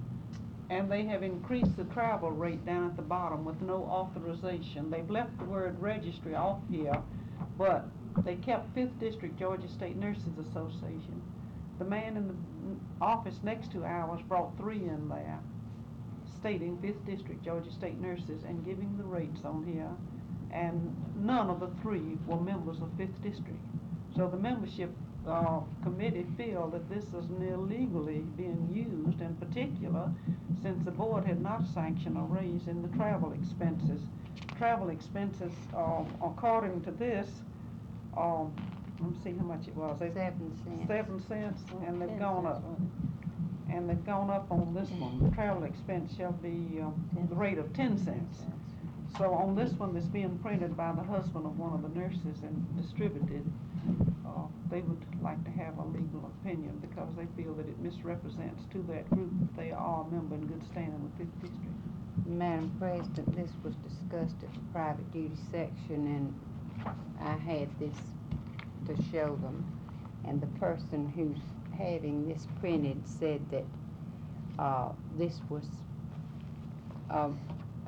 and they have increased the travel rate down at the bottom with no authorization. They've left the word registry off here, but they kept 5th District Georgia State Nurses Association. The man in the office next to ours brought 3 in there, stating 5th District Georgia State Nurses and giving the rates on here, and none of the 3 were members of 5th District. So the membership committee feel that this is illegally being used, in particular since the board had not sanctioned a raise in the travel expenses. Travel expenses, according to this, let me see how much it was. 7 cents. 7 cents, and they've 10 gone cents, up. wasn't it? And they've gone up on this one. The travel expense shall be the rate of 10 cents. So on this one that's being printed by the husband of one of the nurses and distributed, they would like to have a legal opinion because they feel that it misrepresents to that group that they are a member in good standing with 5th District. Madam President, this was discussed at the private duty section, and I had this to show them. And the person who's having this printed said that this was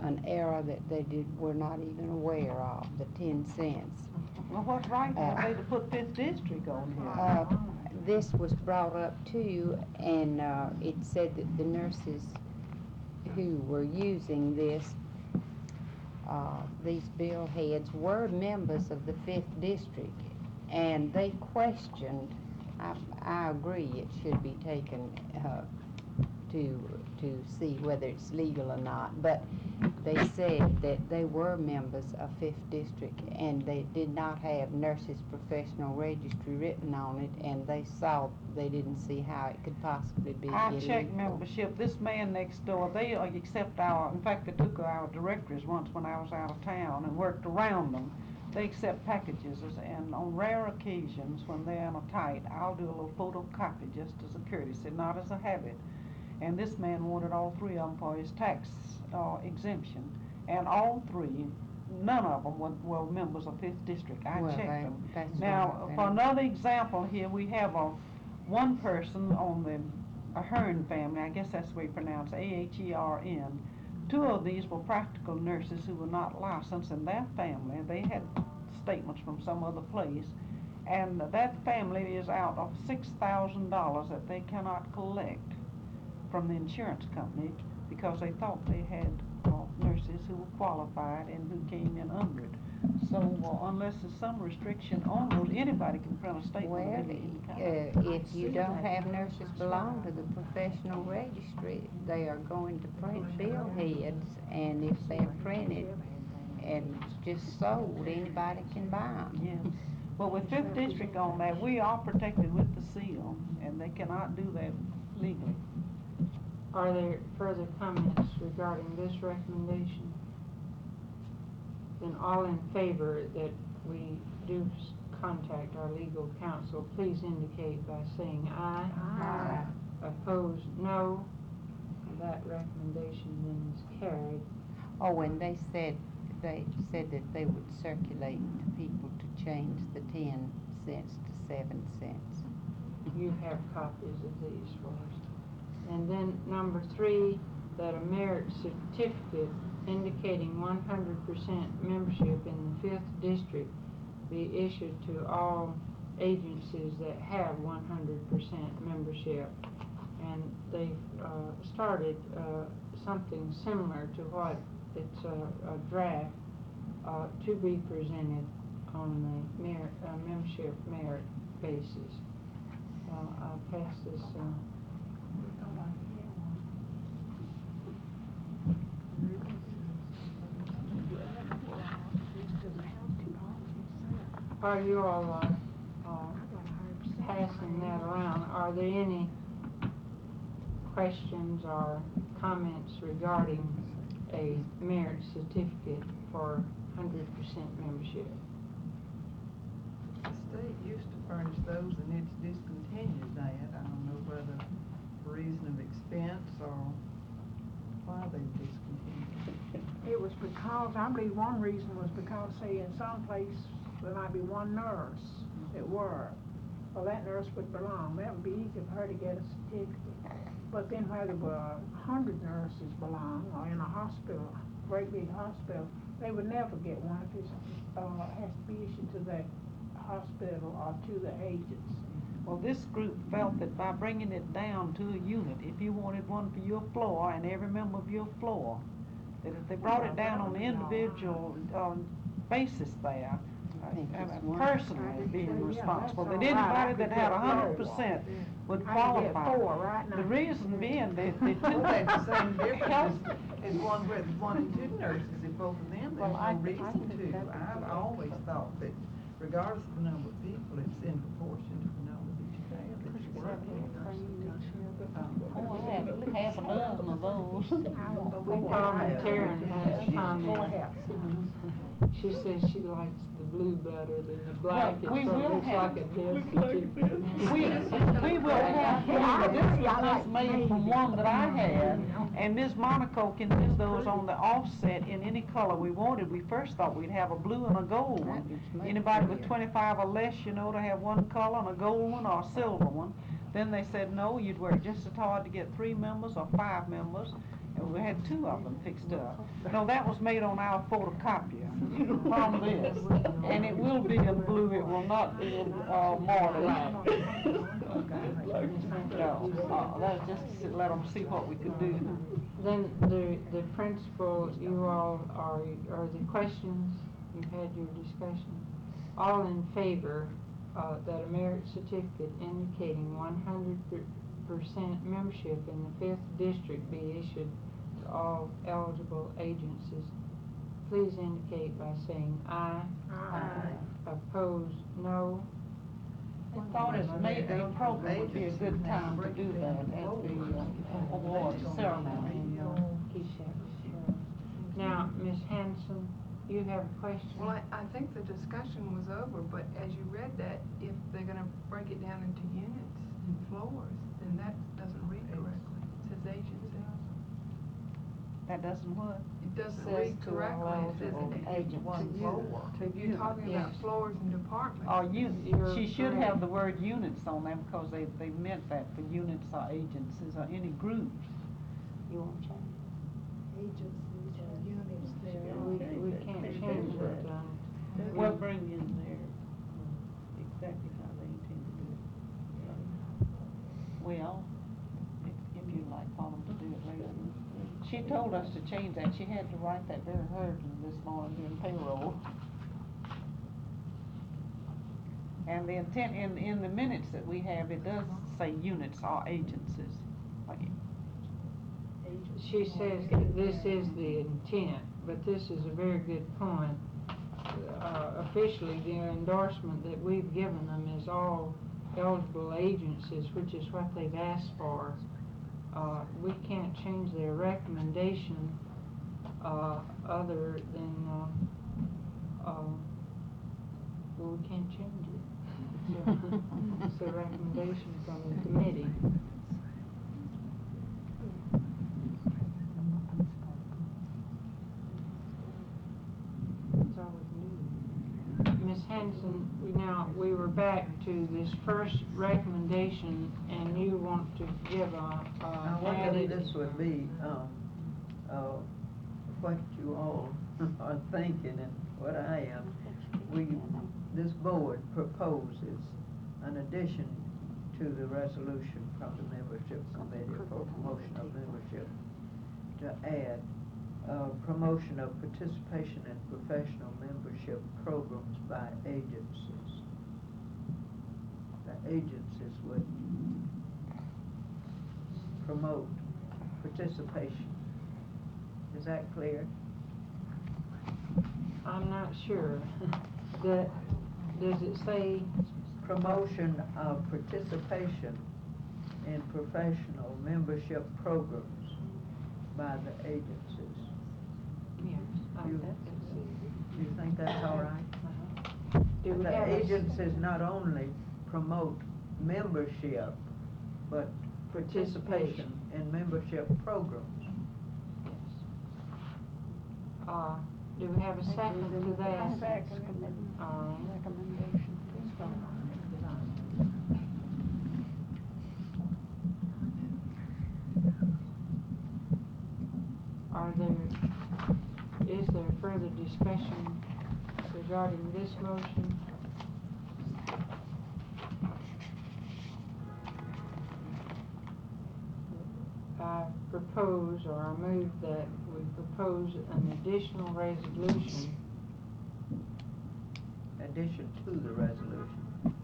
an error that they were not even aware of, the 10 cents. Well, what right have they to put 5th District on here? This was brought up too, and it said that the nurses who were using this, these bill heads, were members of the 5th District, and they questioned. I agree it should be taken to see whether it's legal or not, but they said that they were members of 5th District and they did not have Nurses Professional Registry written on it, and they didn't see how it could possibly be illegal. I checked membership. This man next door, they accept in fact they took our directories once when I was out of town and worked around them. They accept packages, and on rare occasions when they're in a tight, I'll do a little photocopy just as a courtesy, not as a habit. And this man wanted all 3 of them for his tax exemption. and all three, none of them were members of Fifth District. I Well, checked them. that's Now, right. for another example here, we have one person on the Ahern family, I guess that's the way you pronounce it, Ahern. Two of these were practical nurses who were not licensed in their family. They had statements from some other place, and that family is out of $6,000 that they cannot collect from the insurance company because they thought they had nurses who were qualified and who came in under it. So unless there's some restriction on those, anybody can print a statement Well, of any kind. if you don't have nurses belong to the professional registry, they are going to print bill heads, and if they're printed and just sold, anybody can buy them. Yes. Well, with Fifth District on that, we are protected with the seal, and they cannot do that legally. Are there further comments regarding this recommendation? Then all in favor that we do contact our legal counsel, please indicate by saying aye. Aye. Opposed, no. And that recommendation then is carried. Oh, and they said that they would circulate to people to change the 10 cents to 7 cents. You have copies of these for us. And then number 3, that a merit certificate indicating 100% membership in the 5th District be issued to all agencies that have 100% membership. And they've started something similar to what it's a draft to be presented on the membership merit basis. I'll pass this. While you all passing that around, are there any questions or comments regarding a merit certificate for 100% membership? The state used to furnish those and it's discontinued that. I don't know whether for reason of expense or why they discontinued. It was because, I believe one reason was because, say, in some place, there might be one nurse that worked. Well, that nurse would belong. That would be easy for her to get a certificate. But then where there were 100 nurses belong, or in a hospital, great big hospital, they would never get one if it has to be issued to the hospital or to the agency. Well, this group felt that by bringing it down to a unit, if you wanted one for your floor and every member of your floor, that if they brought it down on the individual basis there, personally being responsible, that anybody that had 100% would qualify. The reason being they took That the same difference as one where there's 1 and 2 nurses. If both of them, there's no reason to. I've always thought that regardless of the number of people, it's in proportion to the number that you have that you work with. half a dozen of those. Parliamentarian has commented. She says she likes the blue better than the black. Well, we It will looks have- like a destitute. We will have, this was just made from one that I had, and Ms. Monaco can use those on the offset in any color we wanted. We first thought we'd have a blue and a gold one. Anybody with 25 or less, you know, to have one color and a gold one or a silver one. Then they said, no, you'd work just as hard to get 3 members or 5 members, and we had 2 of them fixed up. No, that was made on our photocopier from this, and it will be in blue, it will not be in more black. No, that's just to let them see what we could do. Then the principal, you all are the questions, you've had your discussion. All in favor that a merit certificate indicating 100% membership in the 5th District be issued to all eligible agencies, please indicate by saying aye. Aye. Opposed, no. I thought as maybe April would be a good time to do that at the award ceremony. Now, Ms. Hanson, you have a question? Well, I think the discussion was over, but as you read that, if they're gonna break it down into units and floors, then that doesn't read correctly. It says agencies. That doesn't what? It doesn't Says read to correctly, allow it says the it- agent One to floor. you're talking about floors and departments. Or You're she should correct. have the word units on there because they meant that for units or agencies or any groups. You want to change? Agencies or units there. We can't change it, We'll bring in there exactly how they intend to do it. Well, if you'd like for them to do it later. She told us to change that. She had to write that very hurriedly this morning during payroll. And the intent, in the minutes that we have, it does say units or agencies. She says that this is the intent, but this is a very good point. Officially, the endorsement that we've given them is all eligible agencies, which is what they've asked for. We can't change their recommendation, other than, well, we can't change it. So, it's a recommendation from the committee. That's all we can do. Ms. Hanson, we were back to this first recommendation, and you want to give I wonder added. if this would be, what you all are thinking and what I am. This board proposes an addition to the resolution from the membership committee for promotion of membership to add, promotion of participation in professional membership programs by agencies. The agencies would promote participation. Is that clear? I'm not sure. Does it say, Promotion of participation in professional membership programs by the agencies. yes, You- Do you think that's all right? do we The have a agencies not only promote membership, but participation in membership programs. Do we have a second to that? Recommendation. Is there further discussion regarding this motion? I propose, or I move that we propose an additional resolution Addition to the resolution.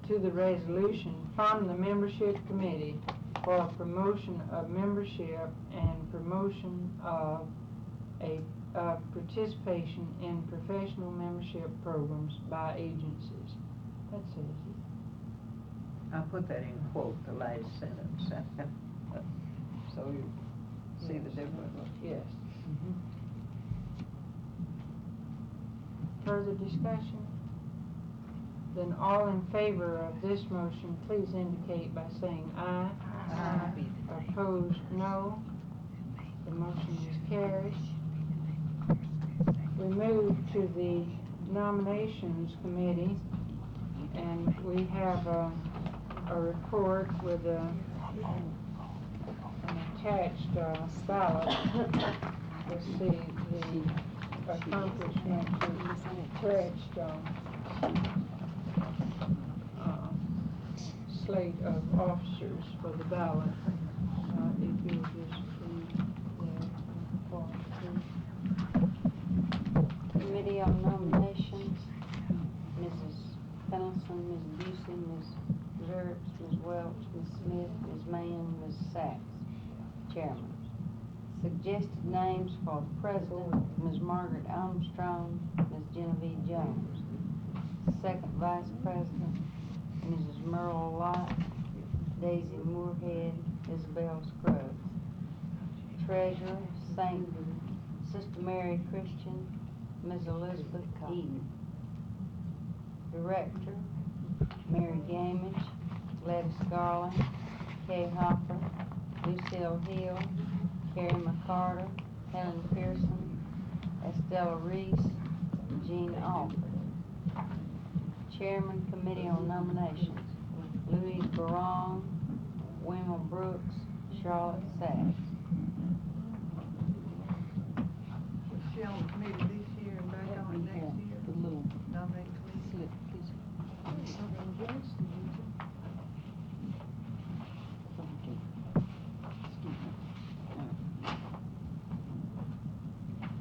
to the resolution from the membership committee for promotion of membership and promotion of participation in professional membership programs by agencies. That says it. I put that in quote, the last sentence. So you see the difference. Yes. Further discussion? Then all in favor of this motion, please indicate by saying aye. Aye. Opposed, no. The motion is carried. We move to the nominations committee, and we have a report with an attached ballot. Let's see, the accomplishments is attached slate of officers for the ballot. If you'll just read that part, please. Committee on Nominations, Mrs. Pendleton, Ms. Busey, Ms. Zerps, Ms. Welch, Ms. Smith, Ms. Mann, Ms. Sachs, Chairman. Suggested names for President, Ms. Margaret Armstrong, Ms. Genevieve Jones. Second Vice President, Mrs. Merle Lott, Daisy Moorhead, Isabel Scruggs. Treasurer, Sister Mary Christian, Ms. Elizabeth Eden. Director, Mary Gamage, Letty Garland, Kay Hopper, Lucille Hill, Carrie McCarter, Helen Pearson, Estella Reese, Jean Alford. Chairman Committee on Nominations, Louise Barong, Wilma Brooks, Charlotte Sachs. Was she on the committee this year and back on it next year? The little Nominate committee? slip, please.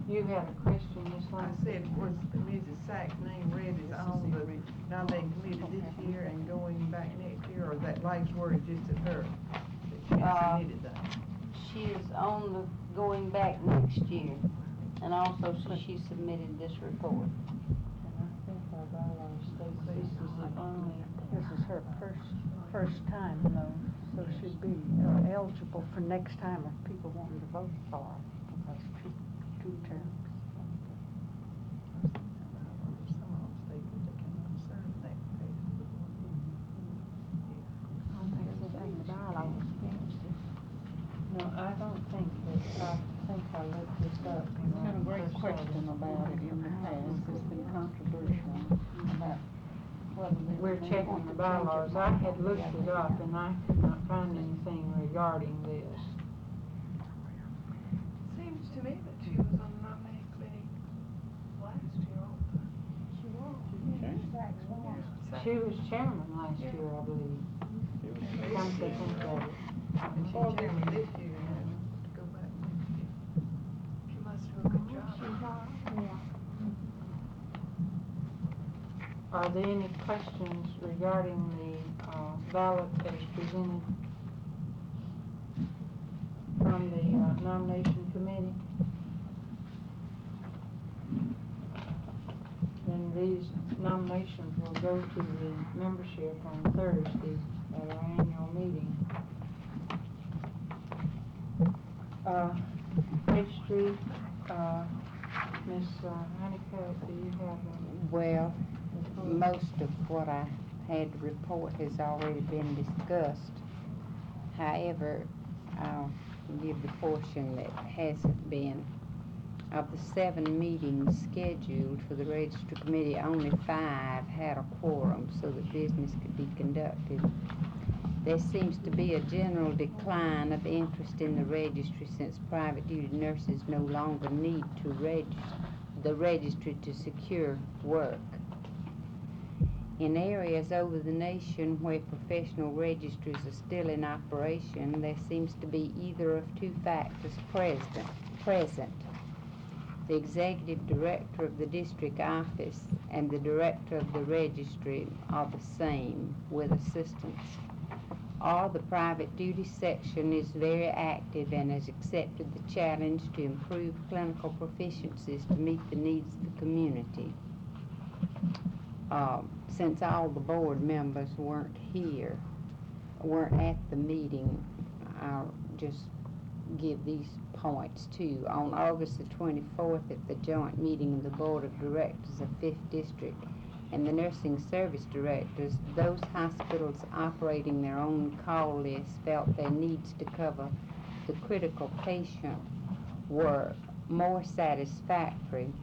You had a question, Miss I Lane? said, was Mrs. Sachs' name read as on the nominating committee this year and going back next year, or is that last word just at her? That she submitted that? She is on the going back next year, and also she submitted this report. And I think our bylaws state this is the only, this is her first time though, so she'd be eligible for next time if people wanted to vote for her, because two terms. Some of them state that they cannot serve in that capacity. I don't think it's anything in the bylaws against it. No, I don't think that, I think I looked this up. We had a great question about it in the past, it's been controversial about whether they. We're checking the bylaws. I had looked it up and I could not find anything regarding this. Seems to me that she was on the nominating committee last year also. She was. She was chairman last year, I believe. Come to think of it. And she's chairman this year, and to go back next year. She must do a good job. Are there any questions regarding the ballot as presented from the nomination committee? Then these nominations will go to the membership on Thursday at our annual meeting. Registry, Ms. Honeycutt, do you have a? Well, most of what I had to report has already been discussed. However, I'll give the portion that hasn't been. Of the 7 meetings scheduled for the Registry Committee, only 5 had a quorum so that business could be conducted. There seems to be a general decline of interest in the registry since private duty nurses no longer need to the registry to secure work. In areas over the nation where professional registries are still in operation, there seems to be either of 2 factors present. The executive director of the district office and the director of the registry are the same, with assistants. Or the private duty section is very active and has accepted the challenge to improve clinical proficiencies to meet the needs of the community. Since all the board members weren't at the meeting, I'll just give these points too. On August the 24th at the joint meeting of the Board of Directors of 5th District and the Nursing Service Directors, those hospitals operating their own call lists felt their needs to cover the critical patient were more satisfactorily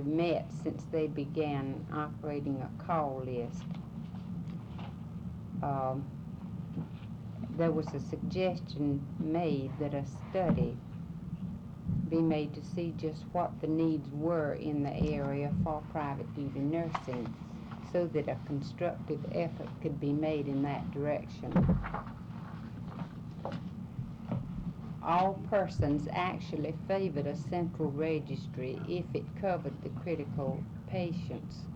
met since they began operating a call list. There was a suggestion made that a study be made to see just what the needs were in the area for private duty nursing so that a constructive effort could be made in that direction. All persons actually favored a central registry if it covered the critical patients,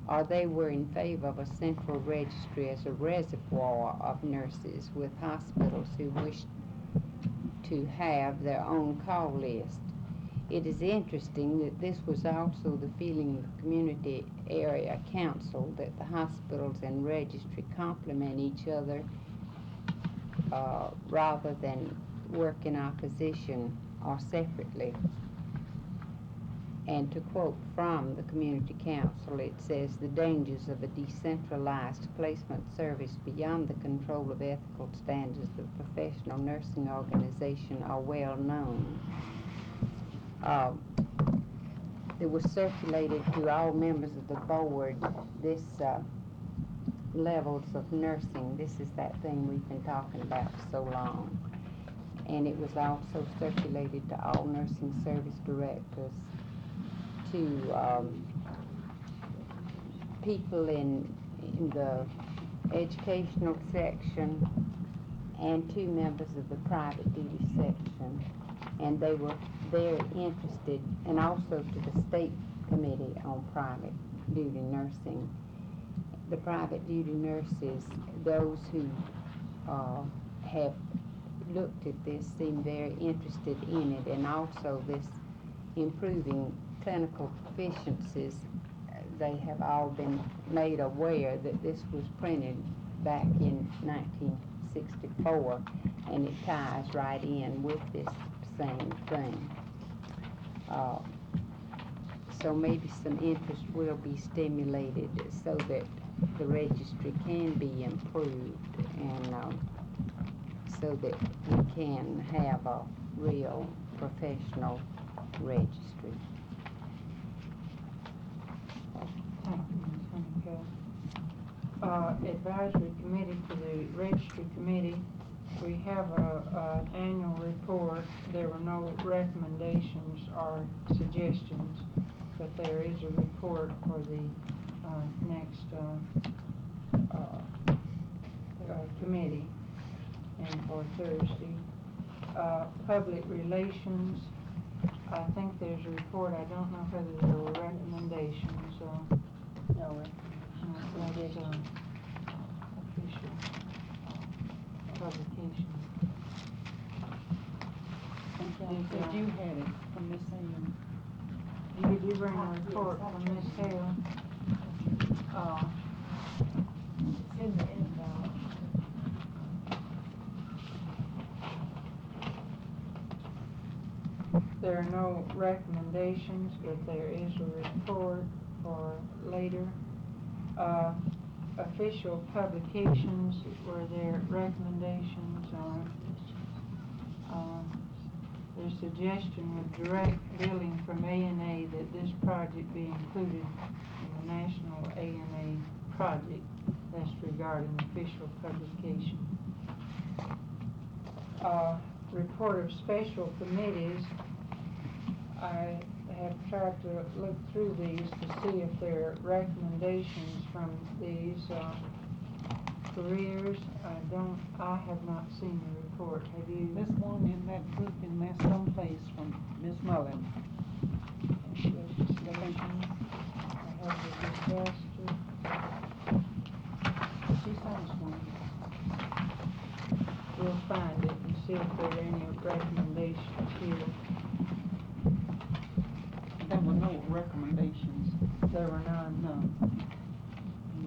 or they were in favor of a central registry as a reservoir of nurses with hospitals who wished to have their own call list. It is interesting that this was also the feeling of the community area council, that the hospitals and registry complement each other rather than work in opposition or separately. And to quote from the Community Council, it says, "The dangers of a decentralized placement service beyond the control of ethical standards of professional nursing organization are well known." It was circulated to all members of the board, this levels of nursing. This is that thing we've been talking about for so long. And it was also circulated to all nursing service directors, to people in the educational section, and 2 members of the private duty section. And they were very interested, and also to the state committee on private duty nursing. The private duty nurses, those who have looked at this, seem very interested in it, and also this improving clinical proficiencies. They have all been made aware that this was printed back in 1964, and it ties right in with this same thing. So maybe some interest will be stimulated so that the registry can be improved, and so that we can have a real professional registry. Thank you, Ms. Honeycutt. Advisory committee to the registry committee, we have an annual report. There were no recommendations or suggestions, but there is a report for the next committee, and for Thursday. Public relations, I think there's a report. I don't know whether there were recommendations. No, That's official publication. You said you had it from Miss Sam. Did you bring a report from Ms. Hale? It's in the inbox. There are no recommendations, but there is a report for later. Official publications, were there recommendations on? Their suggestion with direct billing from A&A that this project be included in the national A&A project. That's regarding official publication. Report of special committees. I have tried to look through these to see if there are recommendations from these careers. I have not seen the report. Have you? This one in that group in there someplace from Miss Mullen. Legislation. I have the disaster. She sent one. We'll find it and see if there are any recommendations here. There were no recommendations. There were none.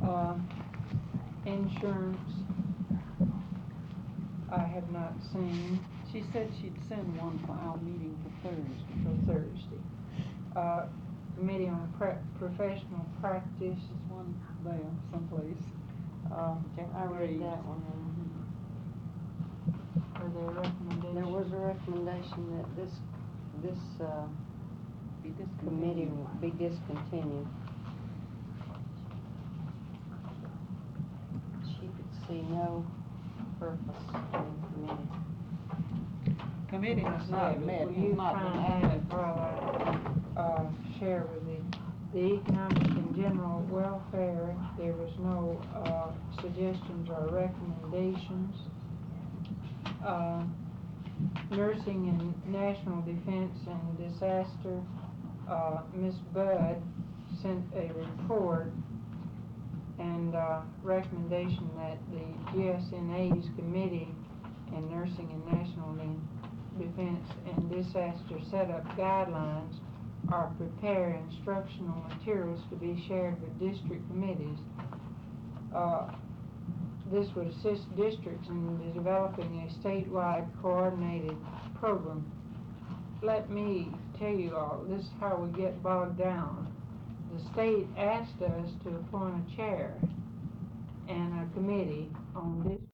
No. Insurance, I have not seen. She said she'd send one for our meeting for Thursday. For Thursday. Committee on Professional Practice. There's one there someplace. I read that one. Are there recommendations? There was a recommendation that this committee will be discontinued. She could see no purpose in the committee. Committee has not met, Will has you not find been out active. while I share with you? The economic and general welfare, there was no suggestions or recommendations. Nursing and National Defense and Disaster, Ms. Budd sent a report and recommendation that the GSNA's Committee in Nursing and National Defense and Disaster Setup Guidelines are prepare instructional materials to be shared with district committees. This would assist districts in developing a statewide coordinated program. let me tell you all, this is how we get bogged down. The state asked us to appoint a chair and a committee on district